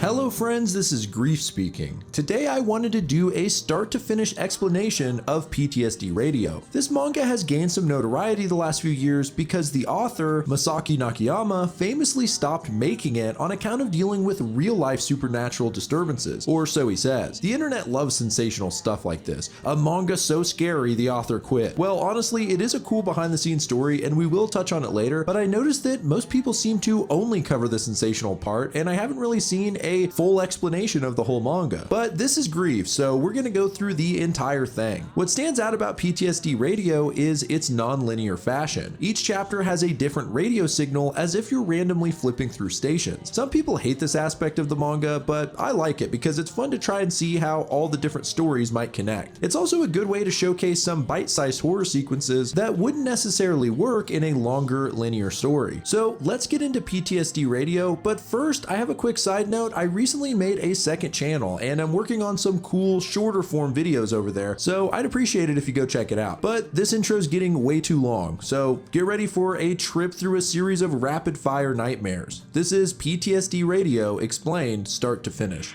Hello friends, this is Grief speaking. Today I wanted to do a start to finish explanation of PTSD Radio. This manga has gained some notoriety the last few years because the author, Masaki Nakayama, famously stopped making it on account of dealing with real-life supernatural disturbances, or so he says. The internet loves sensational stuff like this. A manga so scary the author quit. Well, honestly, it is a cool behind-the-scenes story and we will touch on it later, but I noticed that most people seem to only cover the sensational part and I haven't really seen a full explanation of the whole manga. But this is Grief, so we're gonna go through the entire thing. What stands out about PTSD Radio is its non-linear fashion. Each chapter has a different radio signal as if you're randomly flipping through stations. Some people hate this aspect of the manga, but I like it because it's fun to try and see how all the different stories might connect. It's also a good way to showcase some bite-sized horror sequences that wouldn't necessarily work in a longer linear story. So let's get into PTSD Radio, but first I have a quick side note. I recently made a second channel and I'm working on some cool shorter form videos over there, so I'd appreciate it if you go check it out. But this intro is getting way too long, so get ready for a trip through a series of rapid fire nightmares. This is PTSD Radio explained start to finish.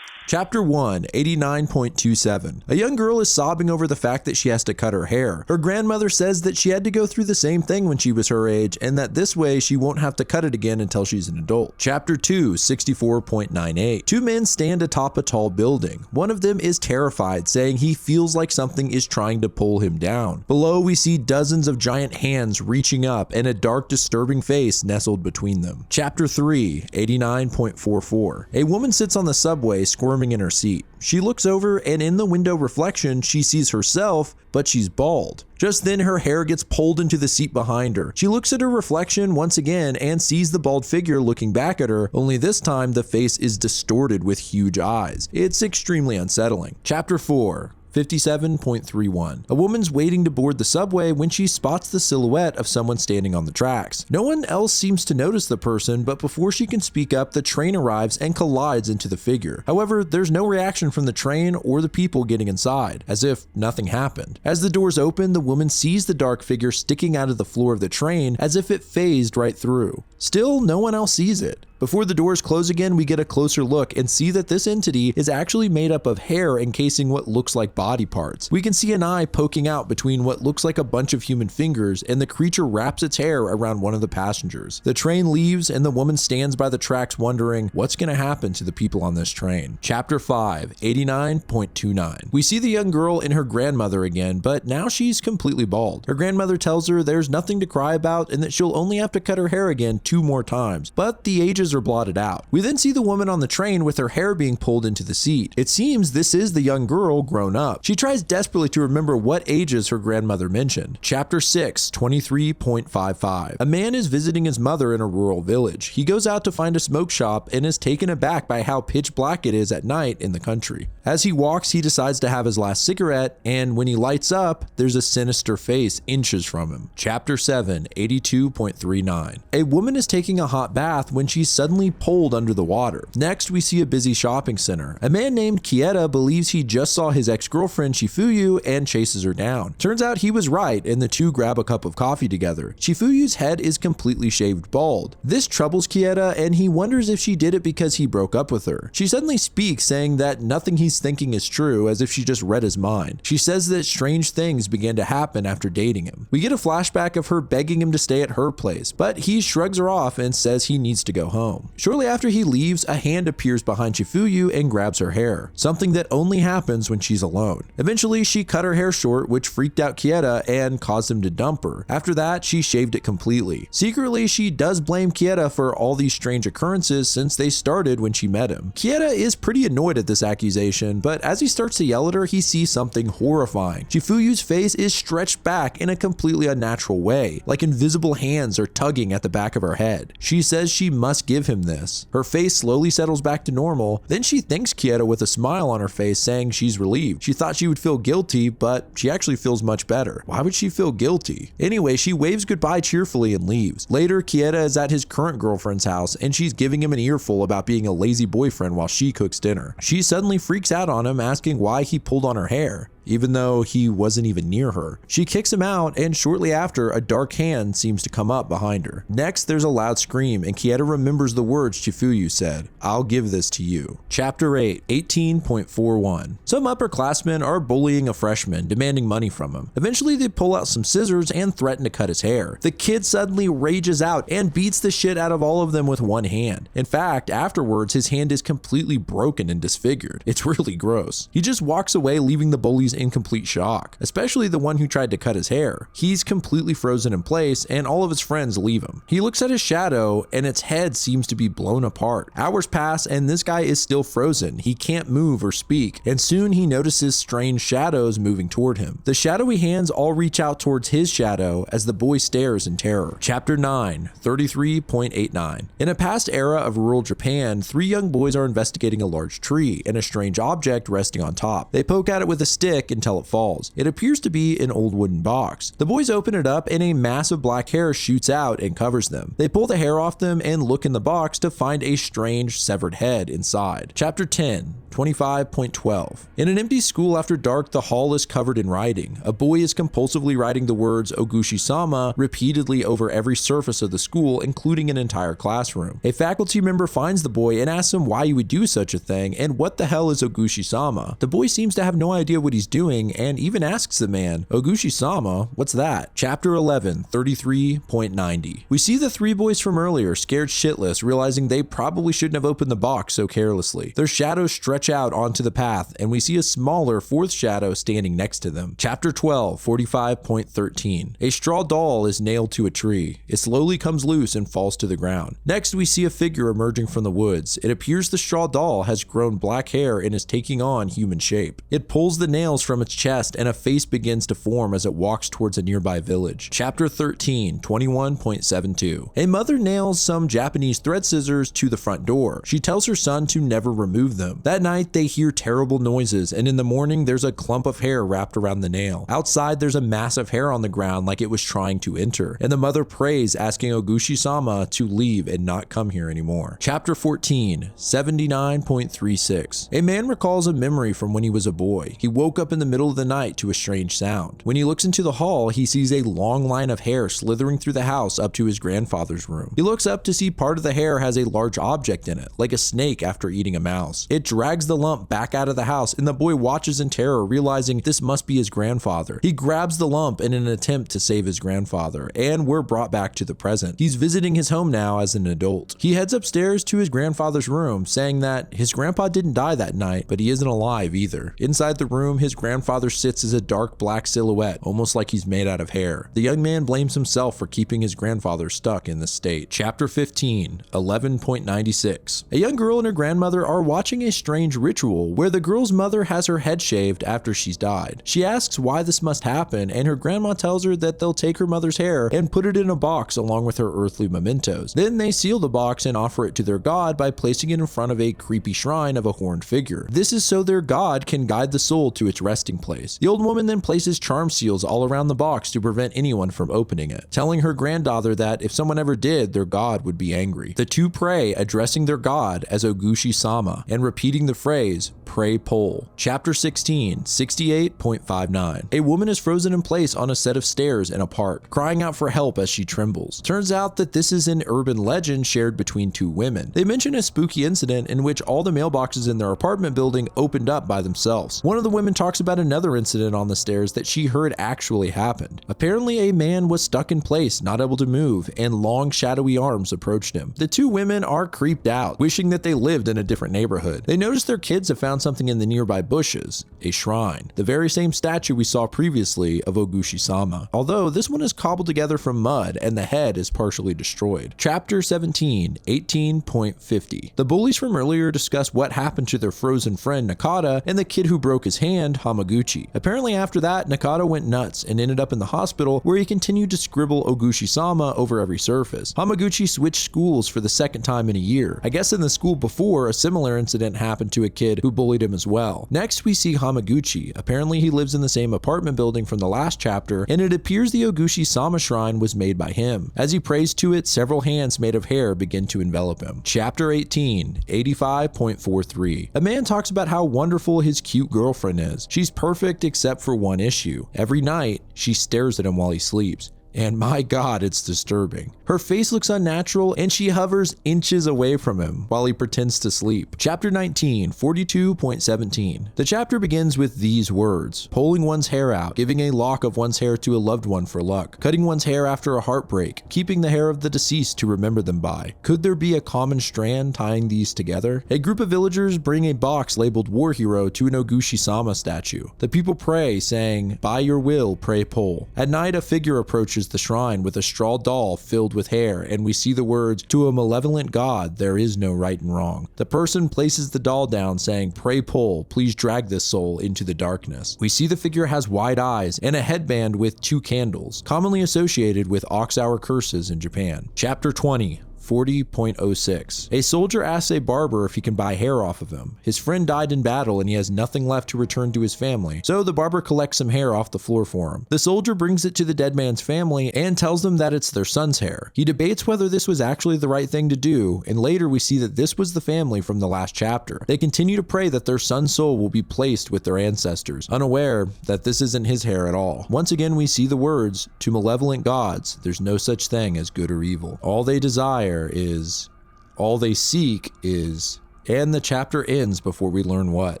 Chapter 1, 89.27. A young girl is sobbing over the fact that she has to cut her hair. Her grandmother says that she had to go through the same thing when she was her age and that this way she won't have to cut it again until she's an adult. Chapter 2, 64.98. Two men stand atop a tall building. One of them is terrified, saying he feels like something is trying to pull him down. Below we see dozens of giant hands reaching up and a dark, disturbing face nestled between them. Chapter 3, 89.44. A woman sits on the subway squirming in her seat. She looks over and in the window reflection she sees herself, but she's bald. Just then her hair gets pulled into the seat behind her. She looks at her reflection once again and sees the bald figure looking back at her, only this time the face is distorted with huge eyes. It's extremely unsettling. Chapter 4, 57.31. A woman's waiting to board the subway when she spots the silhouette of someone standing on the tracks. No one else seems to notice the person, but before she can speak up, the train arrives and collides into the figure. However, there's no reaction from the train or the people getting inside, as if nothing happened. As the doors open, the woman sees the dark figure sticking out of the floor of the train as if it phased right through. Still, no one else sees it. Before the doors close again, we get a closer look and see that this entity is actually made up of hair encasing what looks like body parts. We can see an eye poking out between what looks like a bunch of human fingers, and the creature wraps its hair around one of the passengers. The train leaves and the woman stands by the tracks wondering what's going to happen to the people on this train. Chapter 5, 89.29. We see the young girl and her grandmother again, but now she's completely bald. Her grandmother tells her there's nothing to cry about and that she'll only have to cut her hair again 2 more times, but the ages are blotted out. We then see the woman on the train with her hair being pulled into the seat. It seems this is the young girl grown up. She tries desperately to remember what ages her grandmother mentioned. Chapter 6, 23.55. A man is visiting his mother in a rural village. He goes out to find a smoke shop and is taken aback by how pitch black it is at night in the country. As he walks, he decides to have his last cigarette, and when he lights up, there's a sinister face inches from him. Chapter 7, 82.39. A woman is taking a hot bath when she's suddenly pulled under the water. Next, we see a busy shopping center. A man named Kieta believes he just saw his ex-girlfriend Shifuyu and chases her down. Turns out he was right, and the two grab a cup of coffee together. Shifuyu's head is completely shaved bald. This troubles Kieta, and he wonders if she did it because he broke up with her. She suddenly speaks, saying that nothing he's thinking is true, as if she just read his mind. She says that strange things began to happen after dating him. We get a flashback of her begging him to stay at her place, but he shrugs her off and says he needs to go home. Shortly after he leaves, a hand appears behind Shifuyu and grabs her hair, something that only happens when she's alone. Eventually, she cut her hair short, which freaked out Kieta and caused him to dump her. After that, she shaved it completely. Secretly, she does blame Kieta for all these strange occurrences since they started when she met him. Kieta is pretty annoyed at this accusation, but as he starts to yell at her, he sees something horrifying. Shifuyu's face is stretched back in a completely unnatural way, like invisible hands are tugging at the back of her head. She says she must give him this. Her face slowly settles back to normal. Then she thanks Kieta with a smile on her face, saying she's relieved. She thought she would feel guilty, but she actually feels much better. Why would she feel guilty? Anyway, she waves goodbye cheerfully and leaves. Later, Kieta is at his current girlfriend's house and she's giving him an earful about being a lazy boyfriend while she cooks dinner. She suddenly freaks out on him, asking why he pulled on her hair. even though he wasn't even near her. She kicks him out, and shortly after, a dark hand seems to come up behind her. Next, there's a loud scream, and Kieta remembers the words Chifuyu said, "I'll give this to you." Chapter 8, 18.41. Some upperclassmen are bullying a freshman, demanding money from him. Eventually, they pull out some scissors and threaten to cut his hair. The kid suddenly rages out and beats the shit out of all of them with one hand. In fact, afterwards, his hand is completely broken and disfigured. It's really gross. He just walks away, leaving the bullies in complete shock, especially the one who tried to cut his hair. He's completely frozen in place, and all of his friends leave him. He looks at his shadow, and its head seems to be blown apart. Hours pass, and this guy is still frozen. He can't move or speak, and soon he notices strange shadows moving toward him. The shadowy hands all reach out towards his shadow as the boy stares in terror. Chapter 9, 33.89. In a past era of rural Japan, 3 young boys are investigating a large tree and a strange object resting on top. They poke at it with a stick until it falls. It appears to be an old wooden box. The boys open it up, and a mass of black hair shoots out and covers them. They pull the hair off them and look in the box to find a strange severed head inside. Chapter 10, 25.12. In an empty school after dark, the hall is covered in writing. A boy is compulsively writing the words Ogushi-sama repeatedly over every surface of the school, including an entire classroom. A faculty member finds the boy and asks him why he would do such a thing and what the hell is Ogushi-sama. The boy seems to have no idea what he's doing and even asks the man, "Ogushi-sama, what's that?" Chapter 11, 33.90. We see the 3 boys from earlier scared shitless, realizing they probably shouldn't have opened the box so carelessly. Their shadows stretch out onto the path, and we see a smaller 4th shadow standing next to them. Chapter 12, 45.13. A straw doll is nailed to a tree. It slowly comes loose and falls to the ground. Next, we see a figure emerging from the woods. It appears the straw doll has grown black hair and is taking on human shape. It pulls the nails from its chest, and a face begins to form as it walks towards a nearby village. Chapter 13, 21.72. A mother nails some Japanese thread scissors to the front door. She tells her son to never remove them. That night, they hear terrible noises, and in the morning, there's a clump of hair wrapped around the nail. Outside, there's a mass of hair on the ground like it was trying to enter, and the mother prays, asking Ogushi-sama to leave and not come here anymore. Chapter 14, 79.36. A man recalls a memory from when he was a boy. He woke up in the middle of the night to a strange sound. When he looks into the hall, he sees a long line of hair slithering through the house up to his grandfather's room. He looks up to see part of the hair has a large object in it, like a snake after eating a mouse. It drags the lump back out of the house, and the boy watches in terror, realizing this must be his grandfather. He grabs the lump in an attempt to save his grandfather, and we're brought back to the present. He's visiting his home now as an adult. He heads upstairs to his grandfather's room, saying that his grandpa didn't die that night, but he isn't alive either. Inside the room, his grandfather sits as a dark black silhouette, almost like he's made out of hair. The young man blames himself for keeping his grandfather stuck in this state. Chapter 15, 11.96. A young girl and her grandmother are watching a strange ritual where the girl's mother has her head shaved after she's died. She asks why this must happen, and her grandma tells her that they'll take her mother's hair and put it in a box along with her earthly mementos. Then they seal the box and offer it to their god by placing it in front of a creepy shrine of a horned figure. This is so their god can guide the soul to its resting place. The old woman then places charm seals all around the box to prevent anyone from opening it, telling her granddaughter that if someone ever did, their god would be angry. The two pray, addressing their god as Ogushi-sama and repeating the phrase, "Pray Pole." Chapter 16, 68.59. A woman is frozen in place on a set of stairs in a park, crying out for help as she trembles. Turns out that this is an urban legend shared between 2 women. They mention a spooky incident in which all the mailboxes in their apartment building opened up by themselves. One of the women talks about another incident on the stairs that she heard actually happened. Apparently, a man was stuck in place, not able to move, and long shadowy arms approached him. The 2 women are creeped out, wishing that they lived in a different neighborhood. They notice their kids have found something in the nearby bushes, a shrine, the very same statue we saw previously of Ogushi-sama, although this one is cobbled together from mud and the head is partially destroyed. Chapter 17, 18.50. The bullies from earlier discuss what happened to their frozen friend Nakata and the kid who broke his hand, Hamaguchi. Apparently after that, Nakata went nuts and ended up in the hospital where he continued to scribble Ogushi-sama over every surface. Hamaguchi switched schools for the 2nd time in a year. I guess in the school before, a similar incident happened to a kid who bullied him as well. Next, we see Hamaguchi. Apparently he lives in the same apartment building from the last chapter, and it appears the Ogushi-sama shrine was made by him. As he prays to it, several hands made of hair begin to envelop him. Chapter 18, 85.43. A man talks about how wonderful his cute girlfriend is. She's perfect except for one issue. Every night, she stares at him while he sleeps. And my God, it's disturbing. Her face looks unnatural and she hovers inches away from him while he pretends to sleep. Chapter 19, 42.17. The chapter begins with these words: pulling one's hair out, giving a lock of one's hair to a loved one for luck, cutting one's hair after a heartbreak, keeping the hair of the deceased to remember them by. Could there be a common strand tying these together? A group of villagers bring a box labeled War Hero to an Ogushi-sama statue. The people pray, saying, "By your will, pray pull." At night, a figure approaches the shrine with a straw doll filled with hair, and we see the words, "To a malevolent god, there is no right and wrong." The person places the doll down, saying, "Pray pull, please drag this soul into the darkness." We see the figure has wide eyes and a headband with 2 candles, commonly associated with ox-hour curses in Japan. Chapter 20. 40.06. A soldier asks a barber if he can buy hair off of him. His friend died in battle and he has nothing left to return to his family, so the barber collects some hair off the floor for him. The soldier brings it to the dead man's family and tells them that it's their son's hair. He debates whether this was actually the right thing to do, and later we see that this was the family from the last chapter. They continue to pray that their son's soul will be placed with their ancestors, unaware that this isn't his hair at all. Once again, we see the words, "To malevolent gods, there's no such thing as good or evil. All they desire is, all they seek is," and the chapter ends before we learn what.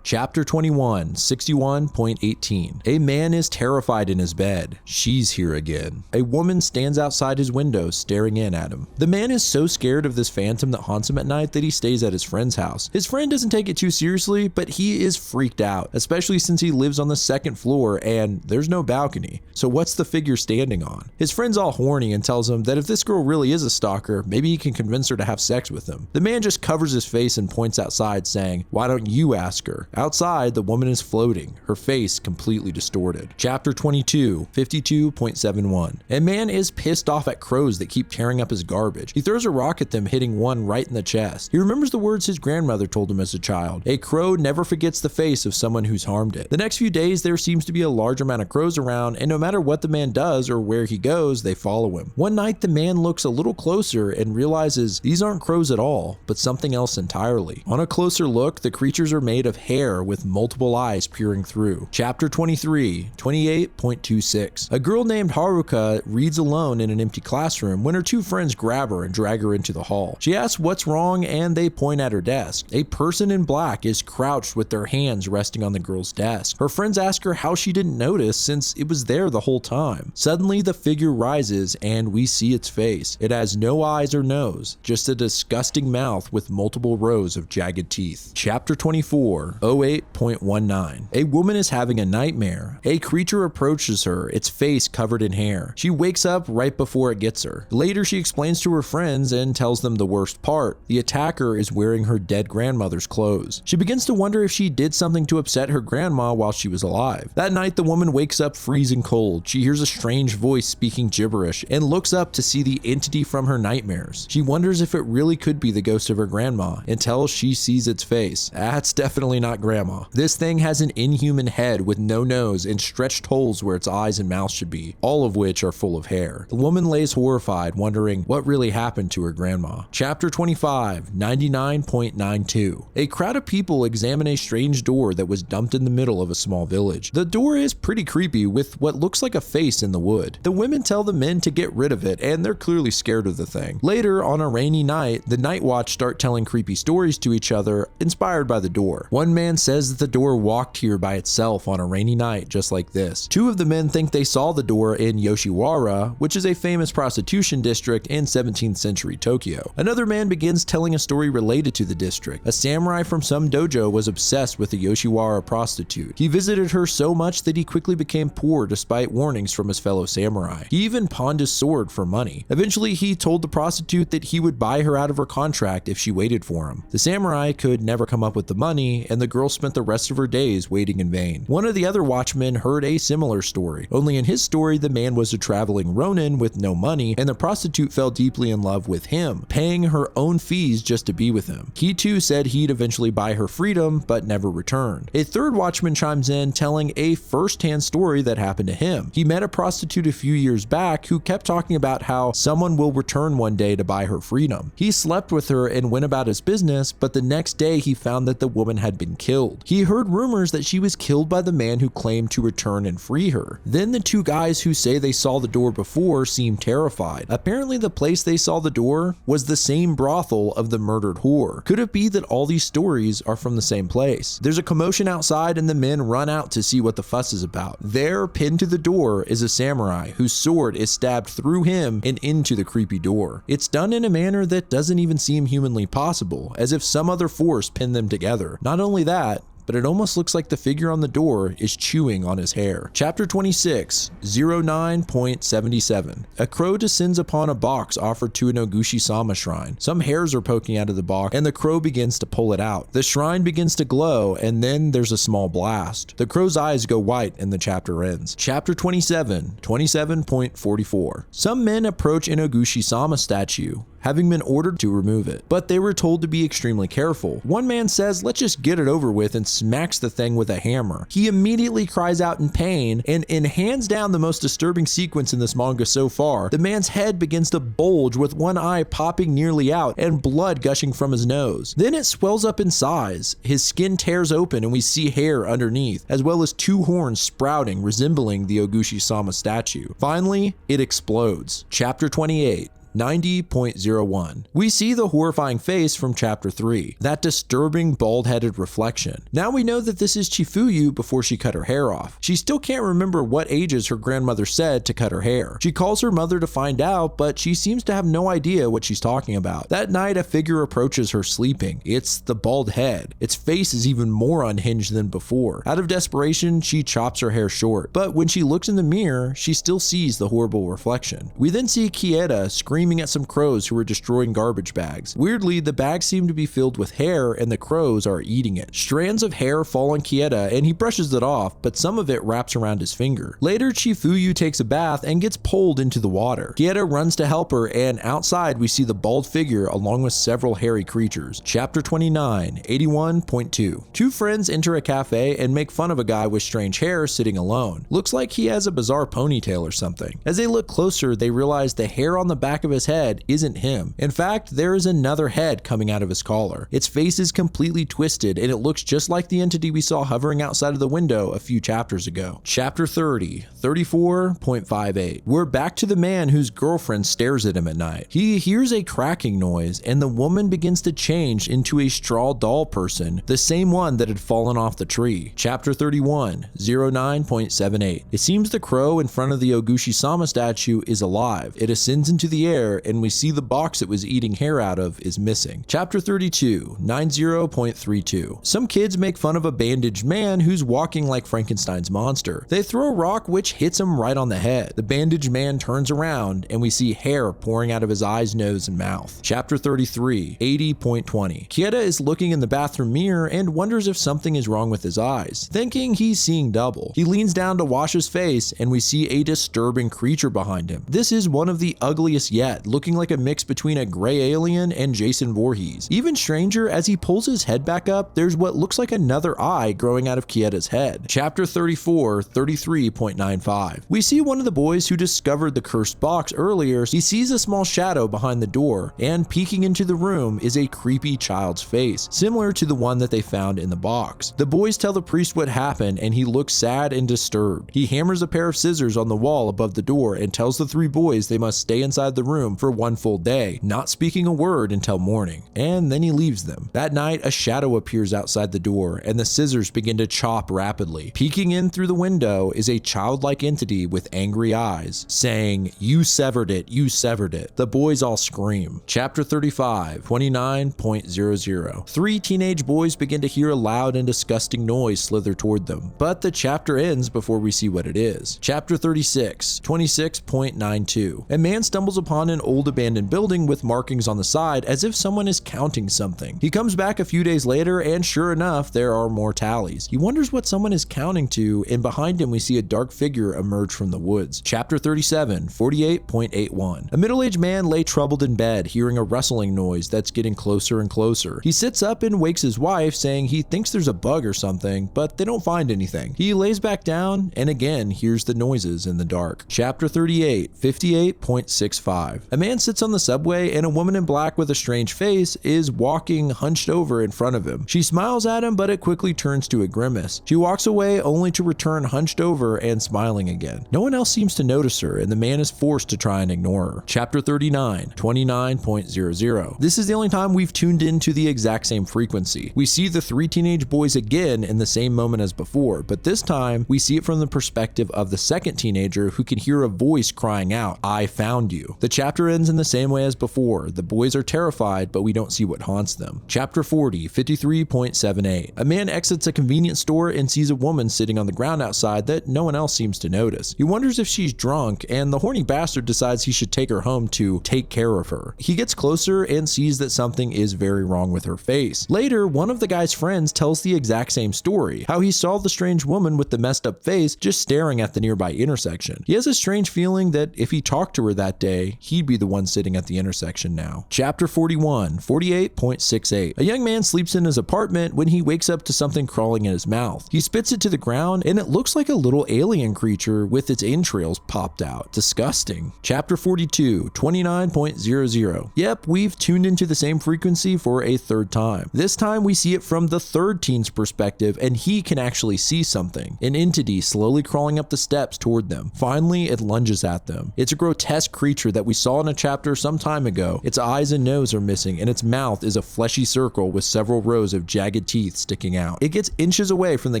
Chapter 21, 61.18. A man is terrified in his bed. She's here again. A woman stands outside his window staring in at him. The man is so scared of this phantom that haunts him at night that he stays at his friend's house. His friend doesn't take it too seriously, but he is freaked out, especially since he lives on the 2nd floor and there's no balcony. So what's the figure standing on? His friend's all horny and tells him that if this girl really is a stalker, maybe he can convince her to have sex with him. The man just covers his face and points outside, saying, "Why don't you ask her?" Outside, the woman is floating, her face completely distorted. Chapter 22, 52.71. A man is pissed off at crows that keep tearing up his garbage. He throws a rock at them, hitting one right in the chest. He remembers the words his grandmother told him as a child: "A crow never forgets the face of someone who's harmed it." The next few days, there seems to be a large amount of crows around, and no matter what the man does or where he goes, they follow him. One night, the man looks a little closer and realizes these aren't crows at all, but something else entirely. On a closer look, the creatures are made of hair with multiple eyes peering through. Chapter 23, 28.26. A girl named Haruka reads alone in an empty classroom when her 2 friends grab her and drag her into the hall. She asks what's wrong and they point at her desk. A person in black is crouched with their hands resting on the girl's desk. Her friends ask her how she didn't notice since it was there the whole time. Suddenly the figure rises and we see its face. It has no eyes or nose, just a disgusting mouth with multiple rows of jagged teeth. Chapter 24, 08.19. A woman is having a nightmare. A creature approaches her, its face covered in hair. She wakes up right before it gets her. Later, she explains to her friends and tells them the worst part. The attacker is wearing her dead grandmother's clothes. She begins to wonder if she did something to upset her grandma while she was alive. That night, the woman wakes up freezing cold. She hears a strange voice speaking gibberish and looks up to see the entity from her nightmares. She wonders if it really could be the ghost of her grandma until she sees its face. That's definitely not grandma. This thing has an inhuman head with no nose and stretched holes where its eyes and mouth should be, all of which are full of hair. The woman lays horrified, wondering what really happened to her grandma. Chapter 25, 99.92. A crowd of people examine a strange door that was dumped in the middle of a small village. The door is pretty creepy with what looks like a face in the wood. The women tell the men to get rid of it and they're clearly scared of the thing. Later, on a rainy night, the Night Watch start telling creepy stories to each other, inspired by the door. One man says that the door walked here by itself on a rainy night just like this. 2 of the men think they saw the door in Yoshiwara, which is a famous prostitution district in 17th century Tokyo. Another man begins telling a story related to the district. A samurai from some dojo was obsessed with a Yoshiwara prostitute. He visited her so much that he quickly became poor despite warnings from his fellow samurai. He even pawned his sword for money. Eventually, he told the prostitute that he would buy her out of her contract if she waited for him. The samurai could never come up with the money, and the girl spent the rest of her days waiting in vain. One of the other watchmen heard a similar story, only in his story the man was a traveling ronin with no money, and the prostitute fell deeply in love with him, paying her own fees just to be with him. He too said he'd eventually buy her freedom, but never returned. A third watchman chimes in, telling a first-hand story that happened to him. He met a prostitute a few years back who kept talking about how someone will return one day to buy her freedom. He slept with her and went about his business, but the next day he found that the woman had been killed. He heard rumors that she was killed by the man who claimed to return and free her. Then the two guys who say they saw the door before seem terrified. Apparently the place they saw the door was the same brothel of the murdered whore. Could it be that all these stories are from the same place? There's a commotion outside and the men run out to see what the fuss is about. There, pinned to the door, is a samurai whose sword is stabbed through him and into the creepy door. It's done in a manner that doesn't even seem humanly possible, as if some other force pinned them together. Not only that, but it almost looks like the figure on the door is chewing on his hair. Chapter 26, 09.77. A crow descends upon a box offered to an Ogushi-sama shrine. Some hairs are poking out of the box, and the crow begins to pull it out. The shrine begins to glow, and then there's a small blast. The crow's eyes go white, and the chapter ends. Chapter 27, 27.44. Some men approach an Ogushi-sama statue, having been ordered to remove it, but they were told to be extremely careful. One man says, "Let's just get it over with," and smacks the thing with a hammer. He immediately cries out in pain, and in hands down the most disturbing sequence in this manga so far, the man's head begins to bulge with one eye popping nearly out and blood gushing from his nose. Then it swells up in size. His skin tears open and we see hair underneath, as well as two horns sprouting resembling the Ogushi-sama statue. Finally, it explodes. Chapter 28. 90.01. We see the horrifying face from chapter 3, that disturbing bald-headed reflection. Now we know that this is Chifuyu before she cut her hair off. She still can't remember what ages her grandmother said to cut her hair. She calls her mother to find out, but she seems to have no idea what she's talking about. That night, a figure approaches her sleeping. It's the bald head. Its face is even more unhinged than before. Out of desperation, she chops her hair short, but when she looks in the mirror, she still sees the horrible reflection. We then see Kieda screaming at some crows who are destroying garbage bags. Weirdly, the bags seem to be filled with hair and the crows are eating it. Strands of hair fall on Kieda and he brushes it off, but some of it wraps around his finger. Later, Chifuyu takes a bath and gets pulled into the water. Kieda runs to help her, and outside we see the bald figure along with several hairy creatures. Chapter 29, 81.2. Two friends enter a cafe and make fun of a guy with strange hair sitting alone. Looks like he has a bizarre ponytail or something. As they look closer, they realize the hair on the back of his head isn't him. In fact, there is another head coming out of his collar. Its face is completely twisted and it looks just like the entity we saw hovering outside of the window a few chapters ago. Chapter 30, 34.58. We're back to the man whose girlfriend stares at him at night. He hears a cracking noise and the woman begins to change into a straw doll person, the same one that had fallen off the tree. Chapter 31, 09.78. It seems the crow in front of the Ogushi-sama statue is alive. It ascends into the air and we see the box it was eating hair out of is missing. Chapter 32, 90.32. Some kids make fun of a bandaged man who's walking like Frankenstein's monster. They throw a rock which hits him right on the head. The bandaged man turns around and we see hair pouring out of his eyes, nose, and mouth. Chapter 33, 80.20. Kieda is looking in the bathroom mirror and wonders if something is wrong with his eyes, thinking he's seeing double. He leans down to wash his face and we see a disturbing creature behind him. This is one of the ugliest yet, looking like a mix between a gray alien and Jason Voorhees. Even stranger, as he pulls his head back up, there's what looks like another eye growing out of Kieda's head. Chapter 34, 33.95. We see one of the boys who discovered the cursed box earlier. He sees a small shadow behind the door, and peeking into the room is a creepy child's face, similar to the one that they found in the box. The boys tell the priest what happened, and he looks sad and disturbed. He hammers a pair of scissors on the wall above the door and tells the three boys they must stay inside the room for one full day, not speaking a word until morning, and then he leaves them. That night, a shadow appears outside the door, and the scissors begin to chop rapidly. Peeking in through the window is a childlike entity with angry eyes, saying, "You severed it, you severed it." The boys all scream. Chapter 35, 29.00. Three teenage boys begin to hear a loud and disgusting noise slither toward them, but the chapter ends before we see what it is. Chapter 36, 26.92. A man stumbles upon an old abandoned building with markings on the side as if someone is counting something. He comes back a few days later and sure enough, there are more tallies. He wonders what someone is counting to, and behind him we see a dark figure emerge from the woods. Chapter 37, 48.81. A middle-aged man lay troubled in bed, hearing a rustling noise that's getting closer and closer. He sits up and wakes his wife, saying he thinks there's a bug or something, but they don't find anything. He lays back down and again hears the noises in the dark. Chapter 38, 58.65. 45. A man sits on the subway and a woman in black with a strange face is walking hunched over in front of him. She smiles at him, but it quickly turns to a grimace. She walks away only to return hunched over and smiling again. No one else seems to notice her, and the man is forced to try and ignore her. Chapter 39, 29.00. This is the only time we've tuned into the exact same frequency. We see the three teenage boys again in the same moment as before, but this time we see it from the perspective of the second teenager who can hear a voice crying out, "I found you." The chapter ends in the same way as before. The boys are terrified, but we don't see what haunts them. Chapter 40, 53.78. A man exits a convenience store and sees a woman sitting on the ground outside that no one else seems to notice. He wonders if she's drunk, and the horny bastard decides he should take her home to take care of her. He gets closer and sees that something is very wrong with her face. Later, one of the guy's friends tells the exact same story, how he saw the strange woman with the messed up face just staring at the nearby intersection. He has a strange feeling that if he talked to her that day, he'd be the one sitting at the intersection now. Chapter 41, 48.68. A young man sleeps in his apartment when he wakes up to something crawling in his mouth. He spits it to the ground and it looks like a little alien creature with its entrails popped out. Disgusting. Chapter 42, 29.00. Yep, we've tuned into the same frequency for a third time. This time we see it from the third teen's perspective and he can actually see something. An entity slowly crawling up the steps toward them. Finally, it lunges at them. It's a grotesque creature that we saw in a chapter some time ago. Its eyes and nose are missing and its mouth is a fleshy circle with several rows of jagged teeth sticking out. It gets inches away from the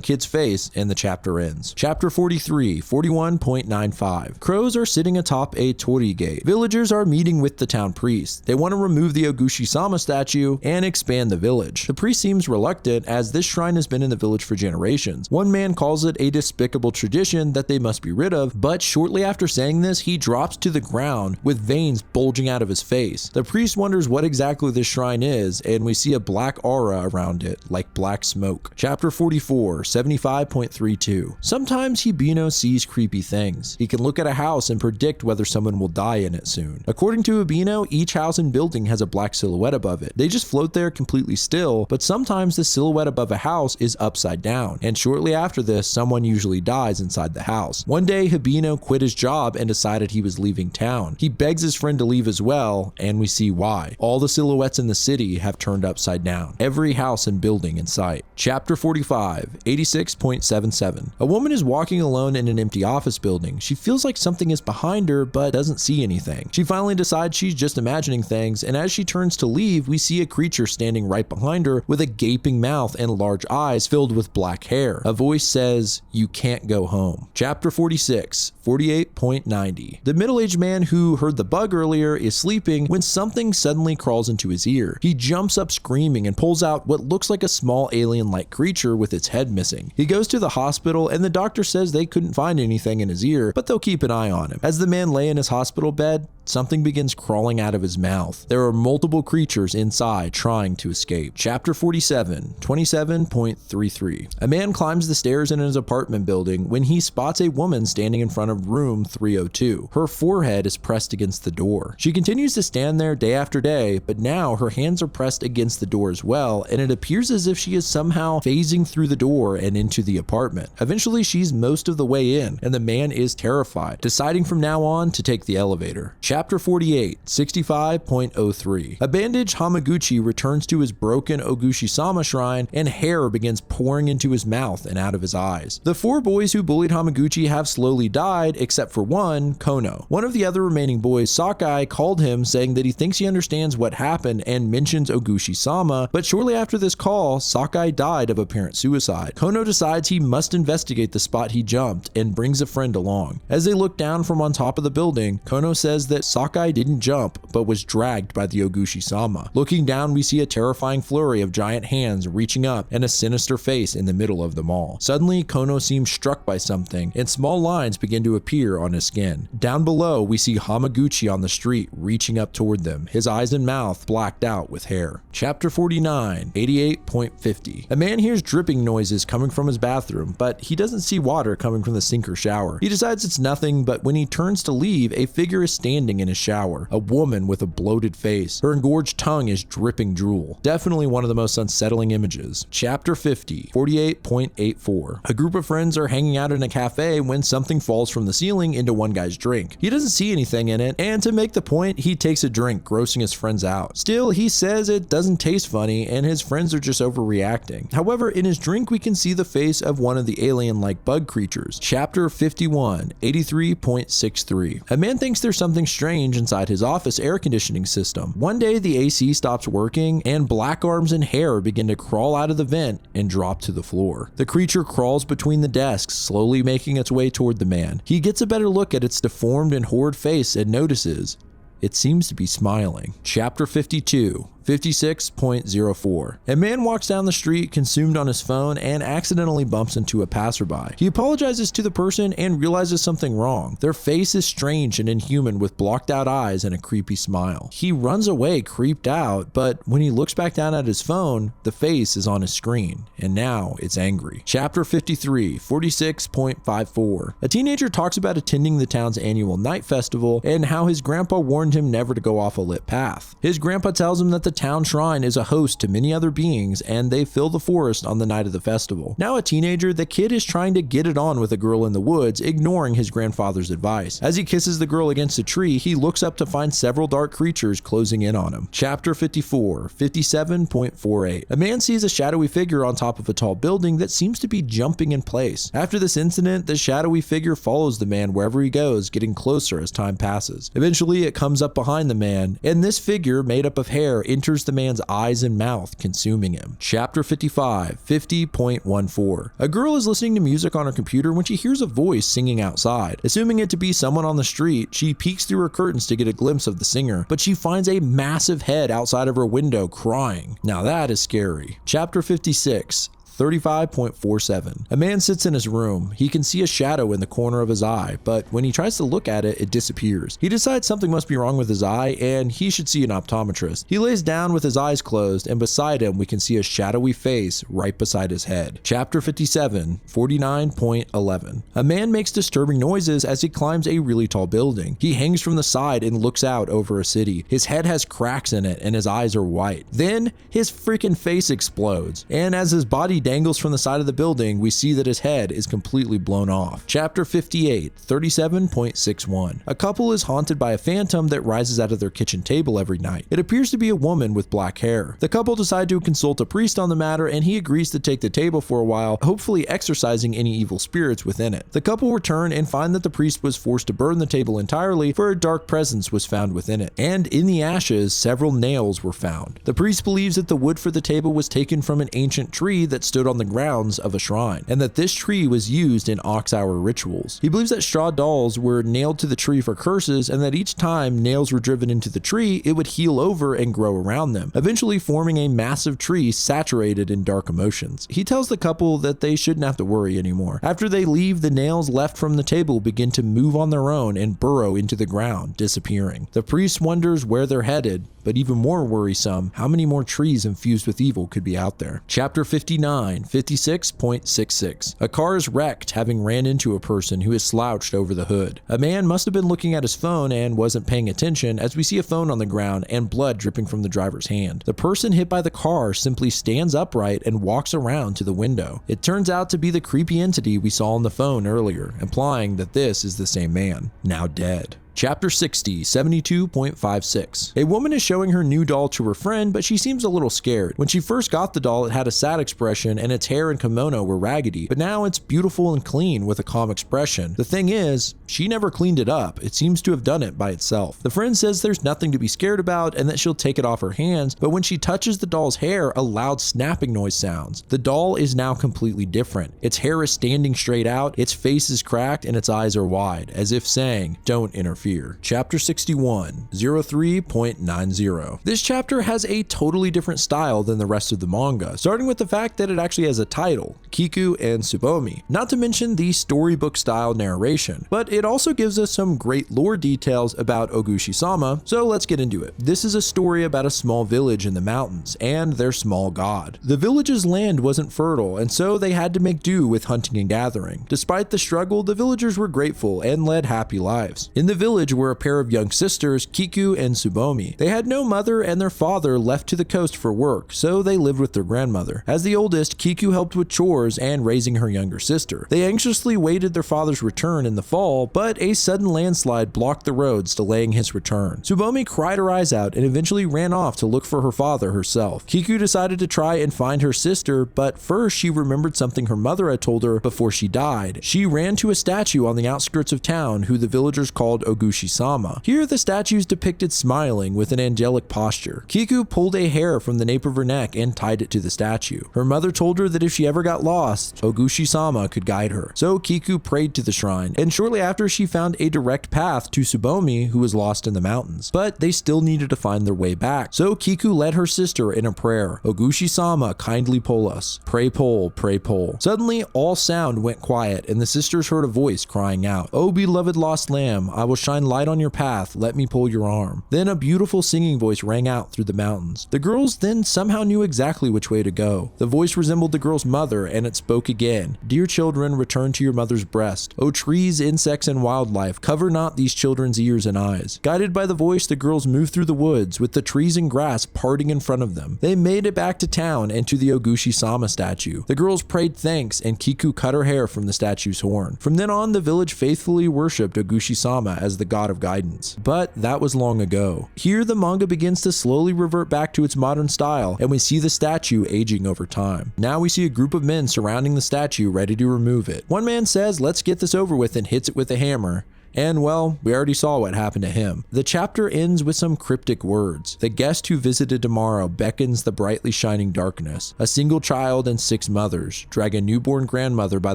kid's face and the chapter ends. Chapter 43, 41.95. Crows are sitting atop a torii gate. Villagers are meeting with the town priest. They want to remove the Oguchi-sama statue and expand the village. The priest seems reluctant as this shrine has been in the village for generations. One man calls it a despicable tradition that they must be rid of, but shortly after saying this, he drops to the ground with veins bulging out of his face. The priest wonders what exactly this shrine is, and we see a black aura around it, like black smoke. Chapter 44, 75.32. Sometimes Hibino sees creepy things. He can look at a house and predict whether someone will die in it soon. According to Hibino, each house and building has a black silhouette above it. They just float there completely still, but sometimes the silhouette above a house is upside down, and shortly after this, someone usually dies inside the house. One day, Hibino quit his job and decided he was leaving town. He begs his friend to leave as well, and we see why. All the silhouettes in the city have turned upside down. Every house and building in sight. Chapter 45, 86.77. A woman is walking alone in an empty office building. She feels like something is behind her, but doesn't see anything. She finally decides she's just imagining things, and as she turns to leave, we see a creature standing right behind her with a gaping mouth and large eyes filled with black hair. A voice says, "You can't go home." Chapter 46, 48.90. The middle-aged man who heard the bug earlier is sleeping when something suddenly crawls into his ear. He jumps up screaming and pulls out what looks like a small alien-like creature with its head missing. He goes to the hospital and the doctor says they couldn't find anything in his ear, but they'll keep an eye on him. As the man lay in his hospital bed, something begins crawling out of his mouth. There are multiple creatures inside trying to escape. Chapter 47, 27.33. A man climbs the stairs in his apartment building when he spots a woman standing in front of room 302. Her forehead is pressed against the door. She continues to stand there day after day, but now her hands are pressed against the door as well, and it appears as if she is somehow phasing through the door and into the apartment. Eventually, she's most of the way in, and the man is terrified, deciding from now on to take the elevator. Chapter 48, 65.03. A bandaged Hamaguchi returns to his broken Oguchi-sama shrine, and hair begins pouring into his mouth and out of his eyes. The four boys who bullied Hamaguchi have slowly died, except for one, Kono. One of the other remaining boys, Sakai, called him saying that he thinks he understands what happened and mentions Oguchi-sama, but shortly after this call, Sakai died of apparent suicide. Kono decides he must investigate the spot he jumped and brings a friend along. As they look down from on top of the building, Kono says that Sakai didn't jump, but was dragged by the Oguchi-sama. Looking down, we see a terrifying flurry of giant hands reaching up and a sinister face in the middle of them all. Suddenly, Kono seems struck by something, and small lines begin to appear on his skin. Down below, we see Hamaguchi on the street reaching up toward them, his eyes and mouth blacked out with hair. Chapter 49, 88.50. A man hears dripping noises coming from his bathroom, but he doesn't see water coming from the sink or shower. He decides it's nothing, but when he turns to leave, a figure is standing in his shower, a woman with a bloated face. Her engorged tongue is dripping drool. Definitely one of the most unsettling images. Chapter 50, 48.84. A group of friends are hanging out in a cafe when something falls from the ceiling into one guy's drink. He doesn't see anything in it, and to make the point, he takes a drink, grossing his friends out. Still, he says it doesn't taste funny and his friends are just overreacting. However, in his drink we can see the face of one of the alien-like bug creatures. Chapter 51, 83.63. A man thinks there's something strange inside his office air conditioning system. One day the AC stops working and black arms and hair begin to crawl out of the vent and drop to the floor. The creature crawls between the desks, slowly making its way toward the man. He gets a better look at its deformed and horrid face and notices it seems to be smiling. Chapter 52, 56.04. A man walks down the street consumed on his phone and accidentally bumps into a passerby. He apologizes to the person and realizes something wrong. Their face is strange and inhuman with blocked out eyes and a creepy smile. He runs away creeped out, but when he looks back down at his phone, the face is on his screen, and now it's angry. Chapter 53, 46.54. A teenager talks about attending the town's annual night festival and how his grandpa warned him never to go off a lit path. His grandpa tells him that the town shrine is a host to many other beings and they fill the forest on the night of the festival. Now a teenager, the kid is trying to get it on with a girl in the woods, ignoring his grandfather's advice. As he kisses the girl against a tree, he looks up to find several dark creatures closing in on him. Chapter 54, 57.48. A man sees a shadowy figure on top of a tall building that seems to be jumping in place. After this incident, the shadowy figure follows the man wherever he goes, getting closer as time passes. Eventually, it comes up behind the man, and this figure, made up of hair, enters the man's eyes and mouth, consuming him. Chapter 55, 50.14. A girl is listening to music on her computer when she hears a voice singing outside. Assuming it to be someone on the street, she peeks through her curtains to get a glimpse of the singer, but she finds a massive head outside of her window crying. Now that is scary. Chapter 56, 35.47. A man sits in his room. He can see a shadow in the corner of his eye, but when he tries to look at it, it disappears. He decides something must be wrong with his eye and he should see an optometrist. He lays down with his eyes closed, and beside him we can see a shadowy face right beside his head. Chapter 57, 49.11. A man makes disturbing noises as he climbs a really tall building. He hangs from the side and looks out over a city. His head has cracks in it and his eyes are white. Then his freaking face explodes, and as his body dangles from the side of the building, we see that his head is completely blown off. Chapter 58, 37.61. A couple is haunted by a phantom that rises out of their kitchen table every night. It appears to be a woman with black hair. The couple decide to consult a priest on the matter, and he agrees to take the table for a while, hopefully exorcising any evil spirits within it. The couple return and find that the priest was forced to burn the table entirely, for a dark presence was found within it. And in the ashes, several nails were found. The priest believes that the wood for the table was taken from an ancient tree that stood on the grounds of a shrine, and that this tree was used in ox-hour rituals. He believes that straw dolls were nailed to the tree for curses, and that each time nails were driven into the tree, it would heal over and grow around them, eventually forming a massive tree saturated in dark emotions. He tells the couple that they shouldn't have to worry anymore. After they leave, the nails left from the table begin to move on their own and burrow into the ground, disappearing. The priest wonders where they're headed, but even more worrisome, how many more trees infused with evil could be out there. Chapter 59, 56.66. A car is wrecked, having ran into a person who is slouched over the hood. A man must have been looking at his phone and wasn't paying attention, as we see a phone on the ground and blood dripping from the driver's hand. The person hit by the car simply stands upright and walks around to the window. It turns out to be the creepy entity we saw on the phone earlier, implying that this is the same man, now dead. Chapter 60, 72.56. A woman is showing her new doll to her friend, but she seems a little scared. When she first got the doll, it had a sad expression and its hair and kimono were raggedy, but now it's beautiful and clean with a calm expression. The thing is, she never cleaned it up. It seems to have done it by itself. The friend says there's nothing to be scared about and that she'll take it off her hands, but when she touches the doll's hair, a loud snapping noise sounds. The doll is now completely different. Its hair is standing straight out, its face is cracked, and its eyes are wide, as if saying, "Don't interfere." Chapter 61, 03.90. This chapter has a totally different style than the rest of the manga, starting with the fact that it actually has a title, Kiku and Tsubomi, not to mention the storybook style narration, but it also gives us some great lore details about Oguchi-sama, so let's get into it. This is a story about a small village in the mountains and their small god. The village's land wasn't fertile, and so they had to make do with hunting and gathering. Despite the struggle, the villagers were grateful and led happy lives. In the village, village were a pair of young sisters, Kiku and Tsubomi. They had no mother and their father left to the coast for work, so they lived with their grandmother. As the oldest, Kiku helped with chores and raising her younger sister. They anxiously waited their father's return in the fall, but a sudden landslide blocked the roads, delaying his return. Tsubomi cried her eyes out and eventually ran off to look for her father herself. Kiku decided to try and find her sister, but first she remembered something her mother had told her before she died. She ran to a statue on the outskirts of town who the villagers called Oguchi-sama. Here the statue is depicted smiling with an angelic posture. Kiku pulled a hair from the nape of her neck and tied it to the statue. Her mother told her that if she ever got lost, Oguchi-sama could guide her. So Kiku prayed to the shrine, and shortly after she found a direct path to Tsubomi, who was lost in the mountains. But they still needed to find their way back. So Kiku led her sister in a prayer. Oguchi-sama, kindly pull us. Pray pull, pray pull. Suddenly, all sound went quiet, and the sisters heard a voice crying out, "O beloved lost lamb, I will shine light on your path, let me pull your arm." Then a beautiful singing voice rang out through the mountains. The girls then somehow knew exactly which way to go. The voice resembled the girl's mother, and it spoke again. "Dear children, return to your mother's breast. O trees, insects, and wildlife, cover not these children's ears and eyes." Guided by the voice, the girls moved through the woods, with the trees and grass parting in front of them. They made it back to town and to the Oguchi-sama statue. The girls prayed thanks, and Kiku cut her hair from the statue's horn. From then on, the village faithfully worshipped Oguchi-sama as the god of guidance. But that was long ago. Here, the manga begins to slowly revert back to its modern style, and we see the statue aging over time. Now we see a group of men surrounding the statue ready to remove it. One man says, "Let's get this over with," and hits it with a hammer. And well, we already saw what happened to him. The chapter ends with some cryptic words. "The guest who visited tomorrow beckons the brightly shining darkness. A single child and 6 mothers drag a newborn grandmother by